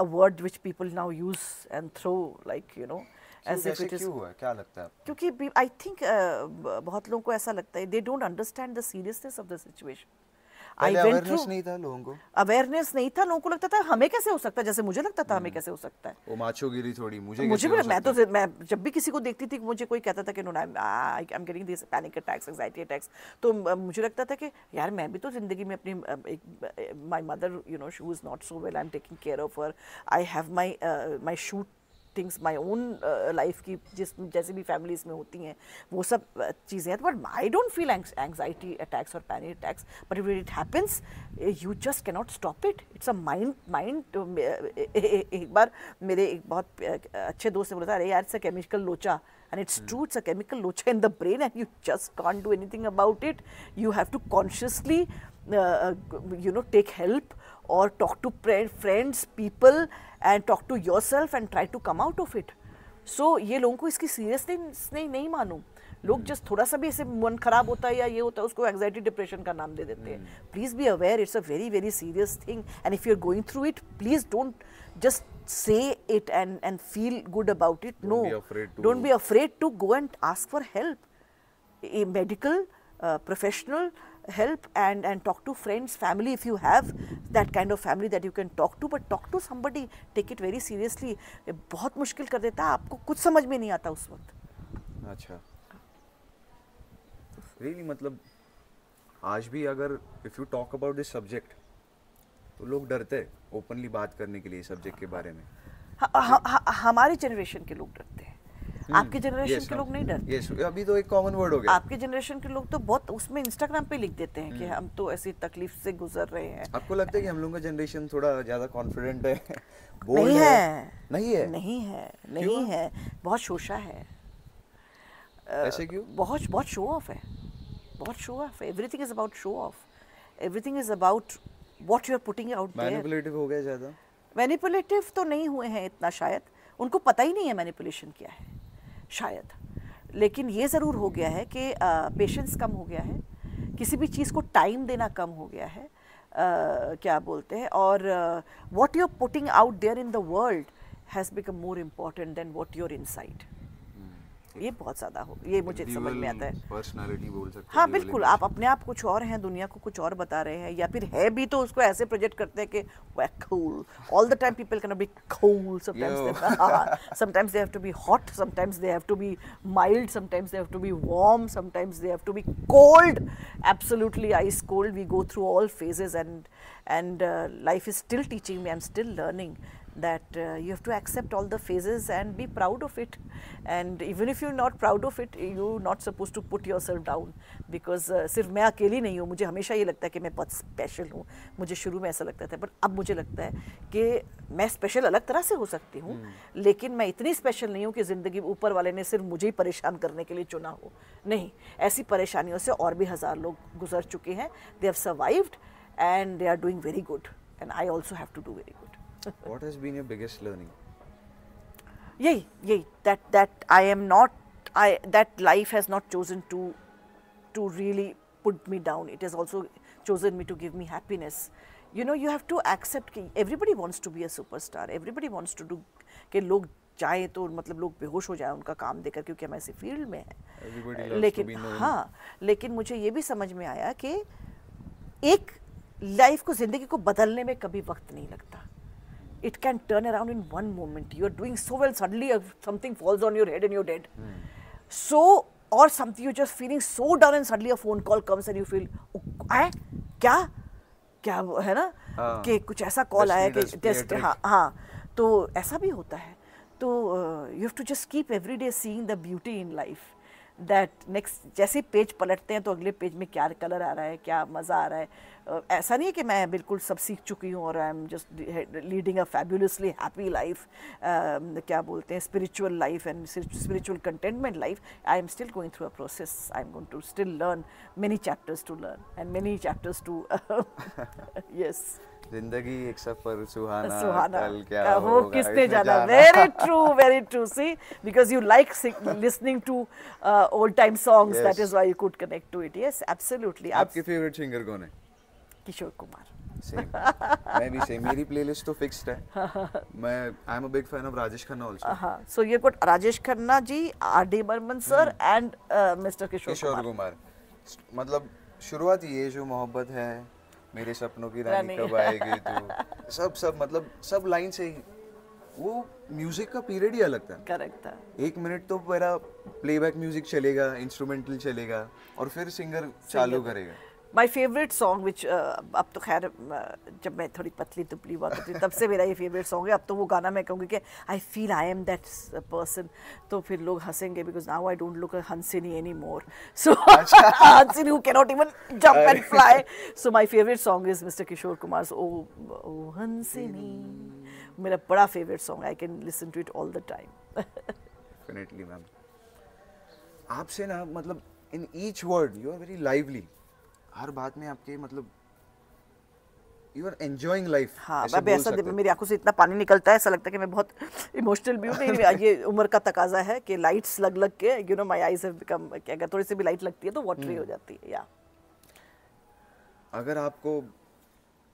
Speaker 2: a word which people now use and throw, like, you know, as if it is.
Speaker 1: क्यों हुआ, क्या लगता है आपको?
Speaker 2: क्योंकि I think बहुत लोगों को ऐसा लगता है, they don't understand the seriousness of the situation.
Speaker 1: Awareness नहीं था लोगों को,
Speaker 2: अवेयरनेस नहीं था लोगों को, लगता था हमें कैसे हो सकता है, जैसे मुझे लगता था हमें कैसे हो सकता है,
Speaker 1: वो माचोगिरी थोड़ी मुझे
Speaker 2: भी मैं जब भी किसी को देखती थी, मुझे कोई कहता था कि no I am getting this panic attacks, anxiety attacks, तो मुझे लगता था कि यार मैं भी तो जिंदगी में अपनी my mother, you know, she was not so well, I am taking care of her, I have my shoot things, my own life की जैसे भी फैमिलीज में होती हैं वो सब चीज़ें हैं, but I don't feel anxiety attacks और panic attacks, but if it happens you just cannot stop it, it's a mind. एक बार मेरे एक बहुत अच्छे दोस्त ने बोला था, अरे यार इट्स अ केमिकल लोचा, and it's true, it's a chemical locha in the brain and you just can't do anything about it. You have to consciously you know, take help or talk to friends, people, and talk to yourself and try to come out of it. So ये लोगों को इसकी seriousness नहीं मालूम, लोग just थोड़ा सा भी ऐसे मन खराब होता है या ये होता है उसको एंग्जाइटी डिप्रेशन का नाम दे देते हैं। Please be aware, it's a very very serious thing, and if you are going through it, please don't just say it and feel good about it. Don't be afraid to go and ask for help, a medical professional help, and talk to friends, family, if you have that kind of family that you can talk to, but talk to somebody, take it very seriously. बहुत मुश्किल कर देता है, आपको कुछ समझ में नहीं आता उस वक्त।
Speaker 1: अच्छा, really, मतलब आज भी अगर if you talk about this subject तो लोग डरते हैं ओपनली बात करने के लिए सब्जेक्ट के बारे में।
Speaker 2: हमारी जनरेशन के लोग डरते हैं, आपके जनरेशन के लोग नहीं डरते।
Speaker 1: यस, अभी तो एक कॉमन वर्ड हो गया।
Speaker 2: आपके जनरेशन के लोग तो बहुत उसमें इंस्टाग्राम पे लिख देते हैं कि हम तो ऐसी तकलीफ से गुजर रहे हैं।
Speaker 1: आपको लगता है कि हम लोगों का जनरेशन थोड़ा ज्यादा कॉन्फिडेंट है?
Speaker 2: नहीं है, बहुत शोशा है।
Speaker 1: ऐसे क्यों?
Speaker 2: बहुत शो ऑफ है, बहुत शो ऑफ है। Everything is about show off, everything is about what you are putting out there.
Speaker 1: Manipulative हो गया ज़्यादा?
Speaker 2: मैनिपुलेटिव तो नहीं हुए हैं इतना, शायद उनको पता ही नहीं है मैनिपुलेशन क्या है शायद, लेकिन ये ज़रूर हो गया है कि पेशेंस कम हो गया है, किसी भी चीज़ को टाइम देना कम हो गया है, क्या बोलते हैं, और what you are putting out there in the world has become more important than what you're inside. ये बहुत ज़्यादा हो, ये मुझे समझ में आता है।
Speaker 1: पर्सनालिटी बोल सकते हैं।
Speaker 2: हाँ बिल्कुल, आप अपने आप कुछ और हैं, दुनिया को कुछ और बता रहे हैं, या फिर है भी तो उसको ऐसे प्रोजेक्ट करते हैं कि we're cool. All the time people cannot be cool. Sometimes they have to be hot, sometimes they have to be mild, sometimes they have to be warm, sometimes they have to be cold, absolutely ice cold. We go through all phases, and life is still teaching me, I'm still learning that you have to accept all the phases and be proud of it, and even if you're not proud of it, you're not supposed to put yourself down, because सिर्फ मैं अकेली नहीं हूँ। मुझे हमेशा ये लगता है कि मैं बहुत स्पेशल हूँ, मुझे शुरू में ऐसा लगता था, पर अब मुझे लगता है कि मैं स्पेशल अलग तरह से हो सकती हूँ, लेकिन मैं इतनी स्पेशल नहीं हूँ कि ज़िंदगी ऊपर वाले ने सिर्फ मुझे ही परेशान करने के लिए चुना हो। नहीं, ऐसी परेशानियों से और भी हज़ार लोग गुजर चुके हैं, they have survived and they are doing very good, and I also have to do very good.
Speaker 1: What has been your biggest learning?
Speaker 2: Yay, that I am not, that life has not chosen to really put me down. It has also chosen me to give me happiness. You know, you have to accept कि everybody wants to be a superstar. Everybody wants to do कि लोग चाहे तो मतलब लोग बेहोश हो जाए उनका काम देकर, क्योंकि हम ऐसी फील्ड में हैं। लेकिन हाँ, लेकिन मुझे ये भी समझ में आया कि एक लाइफ को, जिंदगी को बदलने में कभी वक्त नहीं लगता। It can turn around in one moment. You are doing so well, suddenly something falls on your head and you're dead. So, or something, you're just feeling so down and suddenly a phone call comes and you feel, क्या है ना, कि कुछ ऐसा call आया कि just हाँ, तो ऐसा भी होता है। तो you have to just keep every day seeing the beauty in life. That next जैसे पेज पलटते हैं तो अगले पेज में क्या कलर आ रहा है, क्या मज़ा आ रहा है। ऐसा नहीं है कि मैं बिल्कुल सब सीख चुकी हूँ और I am just leading a fabulously happy life, क्या बोलते हैं spiritual life and spiritual contentment life. I am still going through a process, I am going to still learn many chapters to learn and many chapters to yes.
Speaker 1: जिंदगी एक सफर सुहाना,
Speaker 2: सुहाना
Speaker 1: कल क्या
Speaker 2: वो
Speaker 1: होगा
Speaker 2: किसने
Speaker 1: इसमें
Speaker 2: जाना। Very true see because you like listening to old time songs, that is why you could connect to it. Yes absolutely.
Speaker 1: आपके फेवरेट सिंगर कौन है?
Speaker 2: किशोर कुमार।
Speaker 1: सेम, मैं भी सेम, मेरी प्लेलिस्ट तो फिक्स्ड है। मैं I am a big fan of Rajesh Khanna also.
Speaker 2: हाँ, सो ये good Rajesh Khanna ji, R D Burman sir and mister Kishore
Speaker 1: Kumar. मतलब शुरुआत ये जो मोहब्बत है, मेरे सपनों की रानी कब आएगी तू, सब मतलब सब लाइन से ही वो म्यूजिक का पीरियड ही अलग था।
Speaker 2: करेक्ट था।
Speaker 1: 1 मिनट तो मेरा प्लेबैक म्यूजिक चलेगा, इंस्ट्रूमेंटल चलेगा और फिर सिंगर चालू करेगा।
Speaker 2: माई फेवरेट सॉन्ग विच अब तो खैर जब मैं थोड़ी पतली दुबली हुआ करती तब से मेरा ये फेवरेट सॉन्ग है। अब तो वो गाना मैं कहूँगी कि I feel I am that person, तो फिर लोग हंसेंगे because now I don't look Hansini any more, so Hansini who cannot even jump and fly. So my favourite song is mister Kishore Kumar ओ हंसिनी, मेरा बड़ा favourite song, I can listen to it all the time.
Speaker 1: Definitely ma'am. आपसे ना मतलब in each word you are very lively, हर बात में आपके मतलब यू आर एंजॉयिंग लाइफ।
Speaker 2: हाँ, अब ऐसा मेरी आंखों से इतना पानी निकलता है, ऐसा लगता है कि मैं बहुत इमोशनल भी हूँ। नहीं, ये उम्र का तकाजा है कि लाइट्स लग के you know my eyes have become, अगर थोड़ी सी भी लाइट लगती है तो वाटरी हो जाती है। या
Speaker 1: अगर आपको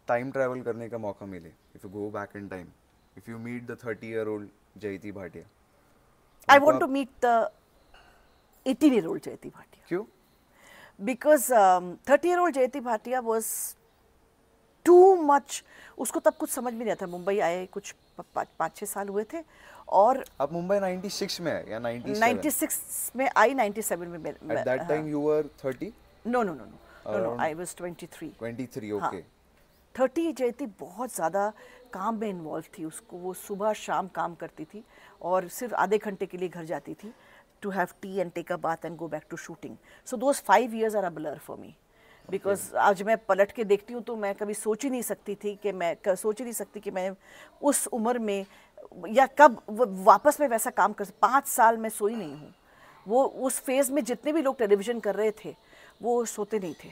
Speaker 1: टाइम ट्रैवल करने का मौका मिले, if you go back in time, if you meet the 30-year-old Jayati Bhatia,
Speaker 2: I want to meet the 18-year-old Jayati Bhatia.
Speaker 1: क्यों?
Speaker 2: Because 30-year-old Jayati Bhatia was too much, उसको तब कुछ समझ में नहीं आता। मुंबई आए कुछ 5-6 साल हुए थे और
Speaker 1: आप मुंबई 96 में है या 97?
Speaker 2: 96 में आई, 97 में
Speaker 1: At that time you were 30?
Speaker 2: No, I was 23.
Speaker 1: 23, okay.
Speaker 2: हाँ, 30 जयति बहुत ज़्यादा काम में इन्वॉल्व थी। उसको वो सुबह शाम काम करती थी और सिर्फ आधे घंटे के लिए घर जाती थी to have tea and take a bath and go back to shooting. So those 5 years are a blur for me. Because आज मैं पलट के देखती हूँ तो मैं कभी सोच ही नहीं सकती थी कि मैं उस उम्र में या कब वापस में वैसा काम कर। 5 साल मैं सोई नहीं हूँ। वो उस फेज़ में जितने भी लोग टेलीविज़न कर रहे थे वो सोते नहीं थे,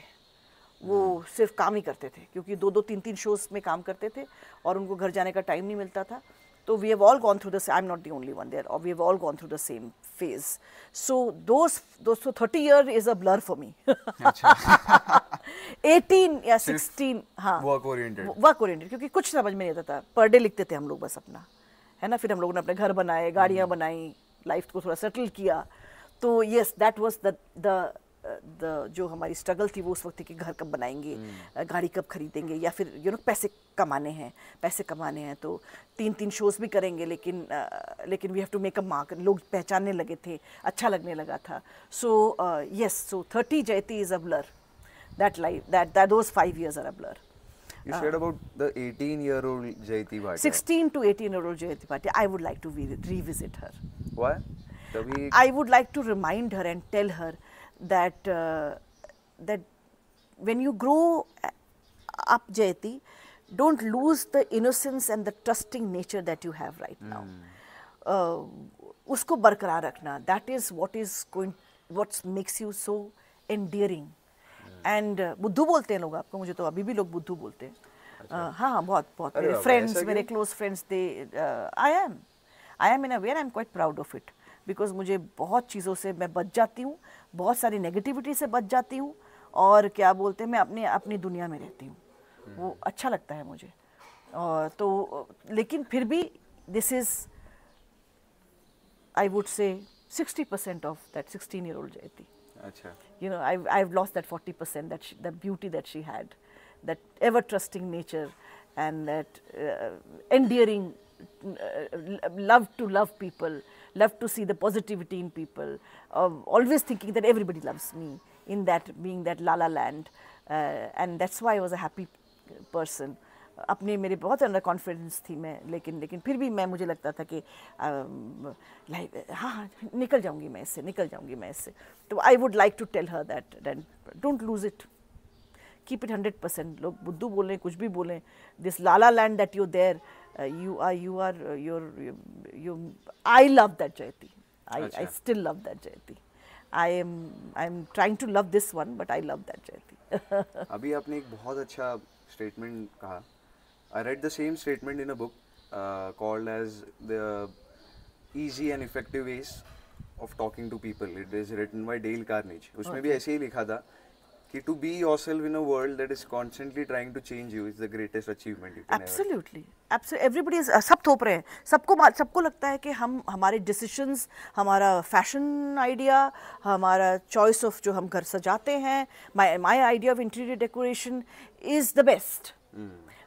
Speaker 2: वो सिर्फ काम ही करते थे, क्योंकि 2-2, 3-3 शोज़ में काम करते थे और उनको घर जाने का टाइम नहीं मिलता था। So we have all gone through this. I'm not the only one there. Or we have all gone through the same phase. So those so 30 year is a blur for me. 18 या 16, हाँ,
Speaker 1: work oriented,
Speaker 2: क्योंकि कुछ समझ में नहीं आता था। Per day लिखते थे हम लोग बस अपना, है ना। फिर हम लोगों ने अपने घर बनाए, गाड़ियाँ बनाई, लाइफ को थोड़ा सेटल किया। तो यस, दैट वाज द जो हमारी स्ट्रगल थी वो उस वक्त थी कि घर कब बनाएंगे, गाड़ी कब खरीदेंगे, या फिर यू नो पैसे कमाने हैं तो 3-3 शोज़ भी करेंगे, लेकिन we have to make a mark. लोग पहचानने लगे थे, अच्छा लगने लगा था। सो यस, सो 30 जयति is a blur. That life, that those 5 years are a blur.
Speaker 1: You said about the 18-year-old Jayati Bhatia.
Speaker 2: 16 to 18-year-old Jayati Bhatia. I would like to revisit her.
Speaker 1: Why?
Speaker 2: I would like to remind her and tell her that that when you grow up, Jayati, don't lose the innocence and the trusting nature that you have right now. उसको बरकरार रखना, that is what makes you so endearing. And बुद्धू बोलते हैं लोग आपको, मुझे तो अभी भी लोग बुद्धू बोलते हैं। हाँ, बहुत मेरे फ्रेंड्स, मेरे close friends, I am in a way, I am quite proud of it, because मुझे बहुत चीज़ों से मैं बच जाती हूँ, बहुत सारी नेगेटिविटी से बच जाती हूँ, और क्या बोलते हैं, मैं अपनी दुनिया में रहती हूँ। वो अच्छा लगता है मुझे। और तो लेकिन फिर भी दिस इज़, आई वुड से 60% ऑफ दैट 16-year-old Jayati.
Speaker 1: अच्छा.
Speaker 2: You know, I've lost that 40%, that beauty that she had, that ever trusting nature, and that endearing love to love people, love to see the positivity in people, always thinking that everybody loves me, in that being that la la land, and that's why I was a happy person. अपने मेरे बहुत under confidence थी मैं, लेकिन फिर भी मुझे लगता था कि लाइक हाँ निकल जाऊंगी मैं इससे। तो I would like to tell her that don't lose it, keep it 100%। लोग बुद्धू बोलें, कुछ भी बोलें, this lala land that you there, I love that Jayati. I still love that Jayati. I'm trying to love this one, but I love that Jayati.
Speaker 1: अभी आपने एक बहुत अच्छा स्टेटमेंट कहा. I read the same statement in a book called as the easy and effective ways of talking to people. It is written by Dale Carnegie. उसमें भी ऐसे ही लिखा था कि to be yourself in a world that is constantly trying to change you is the greatest achievement you can
Speaker 2: Absolutely. Everybody is सब थोप रहे हैं, सबको लगता है कि हमारे डिसीजंस, हमारा फैशन आइडिया, हमारा चॉइस ऑफ जो हम घर सजाते हैं, my idea of interior decoration is the best.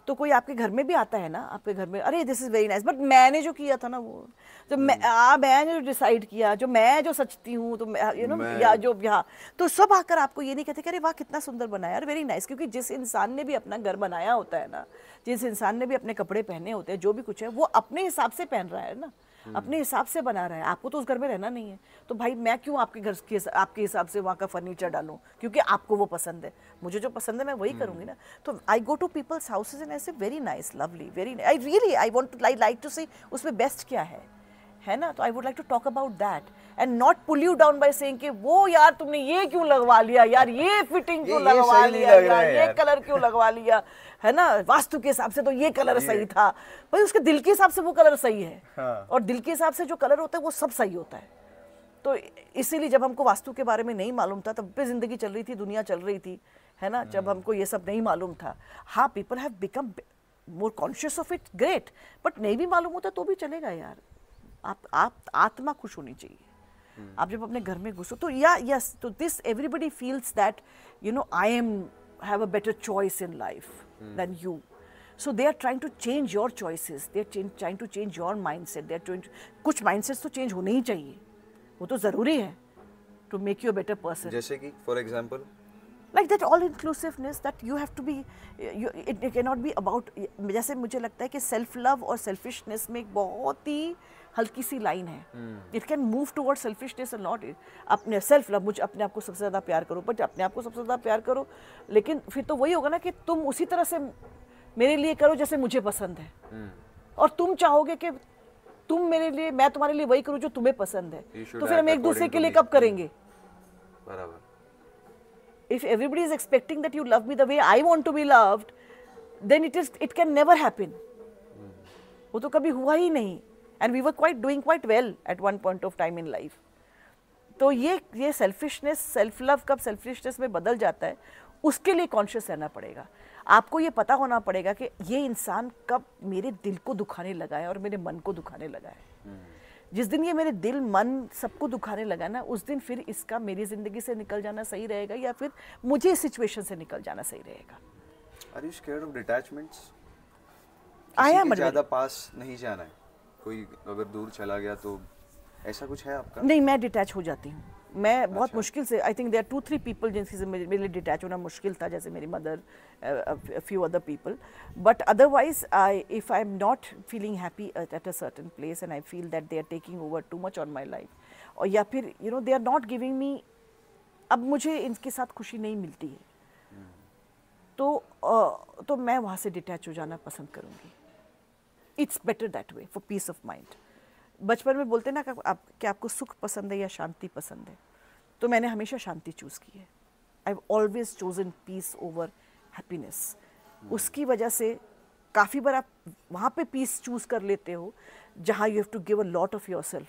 Speaker 2: तो कोई आपके घर में भी आता है ना, आपके घर में अरे this is very nice, but मैंने जो किया था ना, वो जो मैंने जो डिसाइड किया, जो मैं जो सचती हूँ, तो यू नो या जो यहाँ, तो सब आकर आपको ये नहीं कहते कि अरे वाह कितना सुंदर बनाया यार, वेरी नाइस. क्योंकि जिस इंसान ने भी अपना घर बनाया होता है ना, जिस इंसान ने भी अपने कपड़े पहने होते हैं, जो भी कुछ है वो अपने हिसाब से पहन रहा है ना, अपने हिसाब से बना रहा है. आपको तो उस घर में रहना नहीं है, तो भाई मैं क्यों आपके घर के आपके हिसाब से वहाँ का फर्नीचर डालूं, क्योंकि आपको वो पसंद है, मुझे जो पसंद है मैं वही करूंगी ना. तो I go to people's houses and I say very nice, lovely, very I want to like to see उसमें बेस्ट क्या है ना. तो I would like to talk about that and not pull you down by saying कि वो यार तुमने ये क्यों लगवा लिया यार, ये फिटिंग क्यों लगवा लिया यार, ये कलर क्यों लगवा लिया, है ना, वास्तु के हिसाब से तो ये कलर सही था. भाई उसके दिल के हिसाब से वो कलर सही है. हाँ. और दिल के हिसाब से जो कलर होता है वो सब सही होता है. तो इसीलिए जब हमको वास्तु के बारे में नहीं मालूम था, तब भी जिंदगी चल रही थी, दुनिया चल रही थी, है ना. जब हमको ये सब नहीं मालूम था, हाँ people have become more conscious of it, great, but नहीं भी मालूम होता तो भी चलेगा यार. आप आत्मा खुश होनी चाहिए. आप जब अपने घर में घुसो तो यस, तो this everybody feels that you know I am have a better choice in life than you. So they are trying to change your choices. They are trying to change your mindset. They are trying to, कुछ mindsets तो change होने ही चाहिए, वो तो ज़रूरी है to make you a better person.
Speaker 1: जैसे कि for example
Speaker 2: like that all inclusiveness that you have to be it cannot be about. जैसे मुझे लगता है कि self love और selfishness में एक बहुत ही हल्की सी लाइन है. It can move towards selfishness or not. अपने self love, मुझे अपने आप को सबसे ज़्यादा प्यार करो, बट अपने आप को सबसे ज़्यादा प्यार करो, लेकिन फिर तो वही होगा ना कि तुम उसी तरह से मेरे लिए करो जैसे मुझे पसंद है. और तुम चाहोगे कि तुम मेरे लिए, मैं तुम्हारे लिए वही करूं जो तुम्हें पसंद है, तो फिर हम एक दूसरे के लिए कब करेंगे?
Speaker 1: बराबर.
Speaker 2: If everybody is expecting that you love me the way I want to be loved, then it can never happen. वो तो कभी हुआ ही नहीं. And we were doing quite well at one point of time in life. तो ये selfishness, self love कब selfishness में बदल जाता है, उसके लिए कॉन्शियस रहना पड़ेगा. आपको ये पता होना पड़ेगा कि ये इंसान कब मेरे दिल को दुखाने लगा है और मेरे मन को दुखाने लगा है. जिस दिन ये मेरे दिल मन सबको दुखाने लगा ना, उस दिन फिर इसका मेरी जिंदगी से निकल जाना सही रहेगा या फिर मुझे इस सिचुएशन से निकल जाना सही रहेगा.
Speaker 1: Are you scared of detachments?
Speaker 2: I am.
Speaker 1: ज़्यादा पास नहीं जाना है, कोई अगर दूर चला गया तो ऐसा कुछ है आपका? नहीं,
Speaker 2: मैं डिटैच हो जाती हूँ. मैं बहुत मुश्किल से, I think there are 2-3 people जिनसे से मेरे लिए डिटैच होना मुश्किल था, जैसे मेरी mother, few other people, but otherwise if I am not feeling happy at a certain place and I feel that they are taking over too much on my life, और या फिर you know they are not giving me, अब मुझे इनके साथ खुशी नहीं मिलती है, तो मैं वहाँ से डिटैच हो जाना पसंद करूँगी. It's better that way for piece of mind. बचपन में बोलते ना कि आपको सुख पसंद है या शांति पसंद है, तो मैंने हमेशा शांति चूज़ की है. I have always chosen peace over happiness. उसकी वजह से काफ़ी बार आप वहाँ पे पीस चूज़ कर लेते हो जहाँ you have to give a lot of yourself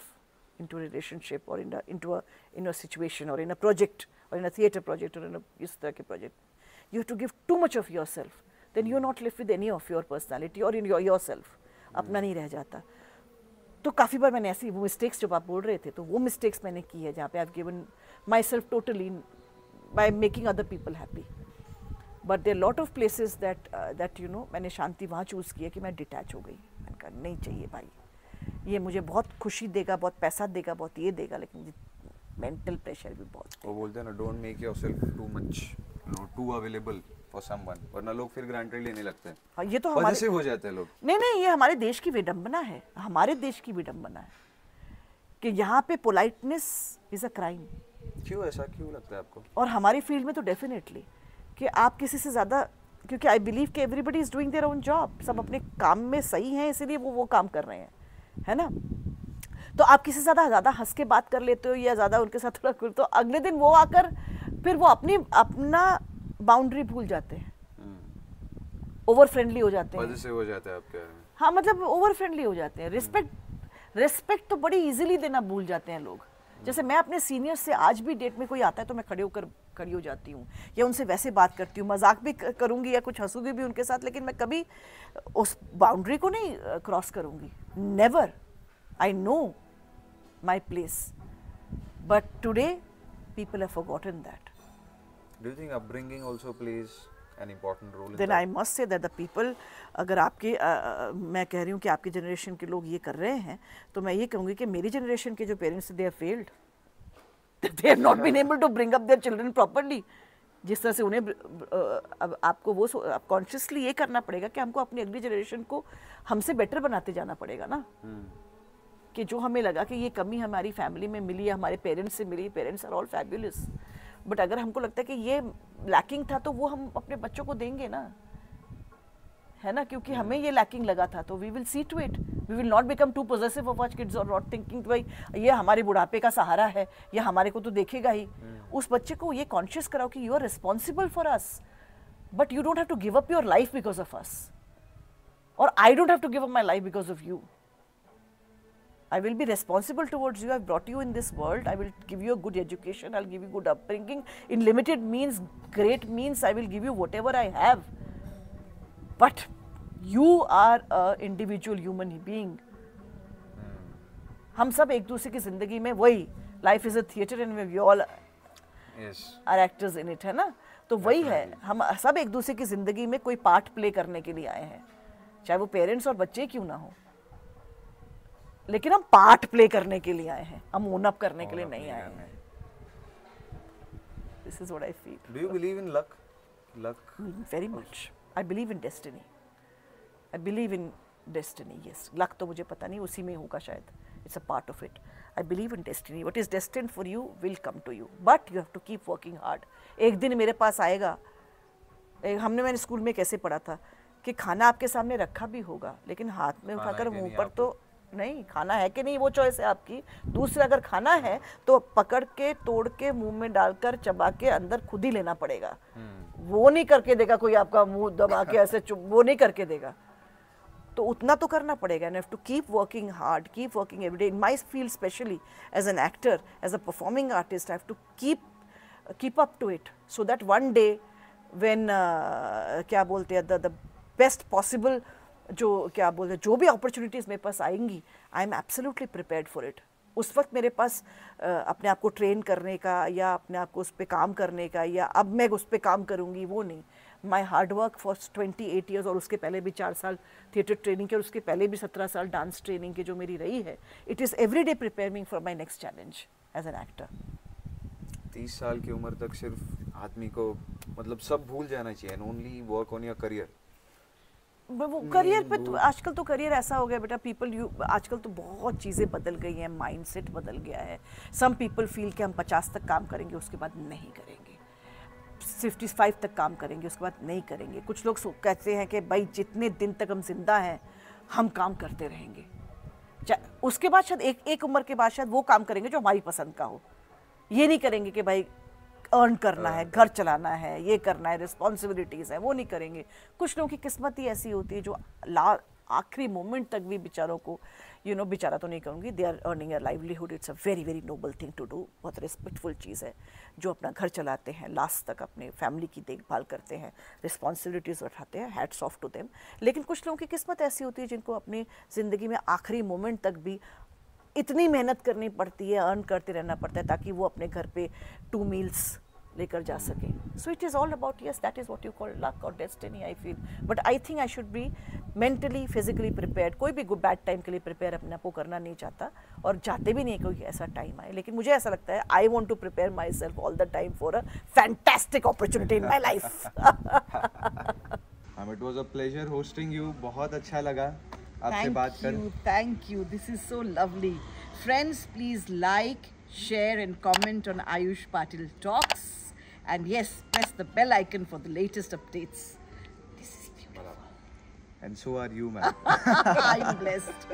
Speaker 2: into relationship और इन अ सिचुएशन और इन अ प्रोजेक्ट और इन अ थिएटर प्रोजेक्ट और इन इस तरह के project. You have to give too much of yourself, then you are not live with any of your personality और in your self. अपना नहीं रह जाता. तो काफ़ी बार मैंने ऐसी वो मिस्टेक्स, जब आप बोल रहे थे तो वो मिस्टेक्स मैंने की है जहाँ पे I have given myself totally by making other people happy. But there lot of places that you know मैंने शांति वहाँ चूज़ किया कि मैं डिटैच हो गई. मैंने कहा नहीं चाहिए भाई, ये मुझे बहुत खुशी देगा, बहुत पैसा देगा, बहुत ये देगा, लेकिन मेंटल प्रेशर भी बहुत.
Speaker 1: वो बोलते हैं ना, don't make yourself too much. Too available for someone, वरना लोग फिर ग्रांटेड लेने लगते हैं।
Speaker 2: हाँ, ये तो हमारे
Speaker 1: पॉजिटिव हो जाते हैं लोग।
Speaker 2: नहीं, ये हमारे देश की विडंबना है, हमारे देश की विडंबना है कि यहाँ पे पोलाइटनेस इज अ क्राइम।
Speaker 1: क्यों ऐसा क्यों लगता है आपको?
Speaker 2: और हमारी फील्ड में तो डेफिनेटली कि आप किसी से ज़्यादा, क्योंकि आई बिलीव कि everybody is doing their own job, सब अपने काम में सही हैं इसीलिए वो काम कर रहे हैं, है ना। तो आप किसी से ज़्यादा हंस के बात कर लेते हो या ज़्यादा उनके साथ थोड़ा, तो अगले दिन वो आकर फिर वो अपना बाउंड्री भूल जाते हैं, ओवर फ्रेंडली हो जाते हैं।
Speaker 1: पॉजिटिव हो जाता है आपके।
Speaker 2: हाँ, मतलब ओवर फ्रेंडली हो जाते हैं। रिस्पेक्ट तो बड़ी इजीली देना भूल जाते हैं लोग। जैसे मैं अपने सीनियर से आज भी डेट में कोई आता है तो मैं खड़ी हो जाती हूँ या उनसे वैसे बात करती हूँ, मजाक भी करूँगी या कुछ हंसूंगी भी उनके साथ, लेकिन मैं कभी उस बाउंड्री को नहीं क्रॉस करूँगी। Never. I know my place, but today people have forgotten that.
Speaker 1: Do you think upbringing also plays an important role in
Speaker 2: then I must say that the people, अगर आपके मैं कह रही हूँ कि आपकी जनरेशन के लोग ये कर रहे हैं, तो मैं ये कहूँगी कि मेरी जनरेशन के जो parents they have failed, they have not been able to bring up their children properly. जिस तरह से उन्हें अब आपको वो कॉन्शियसली ये करना पड़ेगा कि हमको अपनी अगली जनरेशन को हमसे बेटर बनाते जाना पड़ेगा ना। कि जो हमें लगा कि ये कमी हमारी फैमिली में मिली या हमारे पेरेंट्स से मिली, parents are all fabulous, but अगर हमको लगता है कि ये लैकिंग था तो वो हम अपने बच्चों को देंगे ना, है ना, क्योंकि हमें ये लैकिंग लगा था तो we will see to it. We will not become too possessive of our kids और नॉट थिंकिंग भाई ये हमारे बुढ़ापे का सहारा है, ये हमारे को तो देखेगा ही। उस बच्चे को ये कॉन्शियस कराओ कि you are responsible for us, but you don't have to give up your life because of us, और I don't have to give up my life because of you. I will be responsible towards you. I've brought you in this world. I will give you a good education. I'll give you good upbringing. In limited means, great means, I will give you whatever I have. But you are an individual human being. हम सब एक दूसरे की जिंदगी में वही, life is a theatre and we all are actors in it, है ना। तो वही है, हम सब एक दूसरे की जिंदगी में कोई पार्ट प्ले करने के लिए आए हैं, चाहे वो पेरेंट्स और बच्चे क्यों ना हो, लेकिन हम पार्ट प्ले करने के लिए आए हैं, हम ओन अप करने के लिए नहीं आए हैं। This is what I feel.
Speaker 1: Do you believe in luck?
Speaker 2: Very much. I believe in destiny. I believe in destiny, yes. Luck तो मुझे पता नहीं, उसी में होगा शायद, it's a part of it. I believe in destiny. What is destined for you will come to you, but you have to keep working hard. एक दिन मेरे पास आएगा, मैंने स्कूल में कैसे पढ़ा था कि खाना आपके सामने रखा भी होगा, लेकिन हाथ में उठाकर मुंह पर तो नहीं, खाना है कि नहीं वो चॉइस है आपकी। दूसरा, अगर खाना है तो पकड़ के, तोड़ के, मुंह में डालकर, चबा के अंदर खुद ही लेना पड़ेगा। वो नहीं करके देगा कोई, आपका मुंह दबा के ऐसे वो नहीं करके देगा। तो उतना तो करना पड़ेगा। And have to keep working hard, keep working every day. In my field specially as an actor, as a performing artist, I have to keep up to it, so that one day when क्या बोलते हैं, the best possible, जो भी opportunities मेरे पास आएंगी, I am absolutely prepared for it. उस वक्त मेरे पास अपने आप को ट्रेन करने का या अपने आप को उस पर काम करने का या अब मैं उस पर काम करूँगी, वो नहीं। My hard work for 28 years, और उसके पहले भी 4 साल थिएटर ट्रेनिंग के, और उसके पहले भी 17 साल डांस ट्रेनिंग की जो मेरी रही है, it is every day preparing for my next challenge as an actor.
Speaker 1: 30 साल की उम्र तक सिर्फ आदमी को मतलब सब भूल जाना चाहिए and only work on your career.
Speaker 2: वो करियर पे तो आजकल तो करियर ऐसा हो गया बेटा, आजकल तो बहुत चीज़ें बदल गई हैं, माइंडसेट बदल गया है। सम पीपल फील कि हम 50 तक काम करेंगे, उसके बाद नहीं करेंगे, 55 तक काम करेंगे, उसके बाद नहीं करेंगे। कुछ लोग कहते हैं कि भाई जितने दिन तक हम जिंदा हैं हम काम करते रहेंगे, उसके बाद शायद एक उम्र के बाद शायद वो काम करेंगे जो हमारी पसंद का हो। ये नहीं करेंगे कि भाई अर्न करना है, घर चलाना है, ये करना है, रिस्पॉन्सिबिलिटीज़ है, वो नहीं करेंगे। कुछ लोगों की किस्मत ही ऐसी होती है जो आखिरी मोमेंट तक भी बेचारों को, बेचारा तो नहीं कहूँगी, they are earning a livelihood. It's a very very noble thing to do. बहुत रिस्पेक्टफुल चीज़ है जो अपना घर चलाते हैं, लास्ट तक अपने फैमिली की देखभाल करते हैं, रिस्पॉन्सिबिलिटीज़ उठाते हैं, हैट्स ऑफ टू देम। लेकिन कुछ लोगों की किस्मत ऐसी होती है जिनको अपनी ज़िंदगी में आखिरी मोमेंट तक भी इतनी मेहनत करनी पड़ती है, अर्न करते रहना पड़ता है ताकि वो अपने घर पे 2 मील्स लेकर जा सके. So it is all about, yes, that is what you call luck or destiny, I feel. But I think I should be mentally, physically prepared. कोई भी bad time के लिए prepare अपने आप को करना नहीं चाहता और चाहते भी नहीं कोई ऐसा time आए. लेकिन मुझे ऐसा लगता है I want to prepare myself all the time for a fantastic opportunity in my life.
Speaker 1: It was a pleasure hosting you. बहुत अच्छा लगा आपसे बात कर.
Speaker 2: Thank you. This is so lovely. Friends, please like, share and comment on Ayush Patil Talks. And yes, press the bell icon for the latest updates. This is beautiful.
Speaker 1: And so are you, ma'am.
Speaker 2: I'm blessed.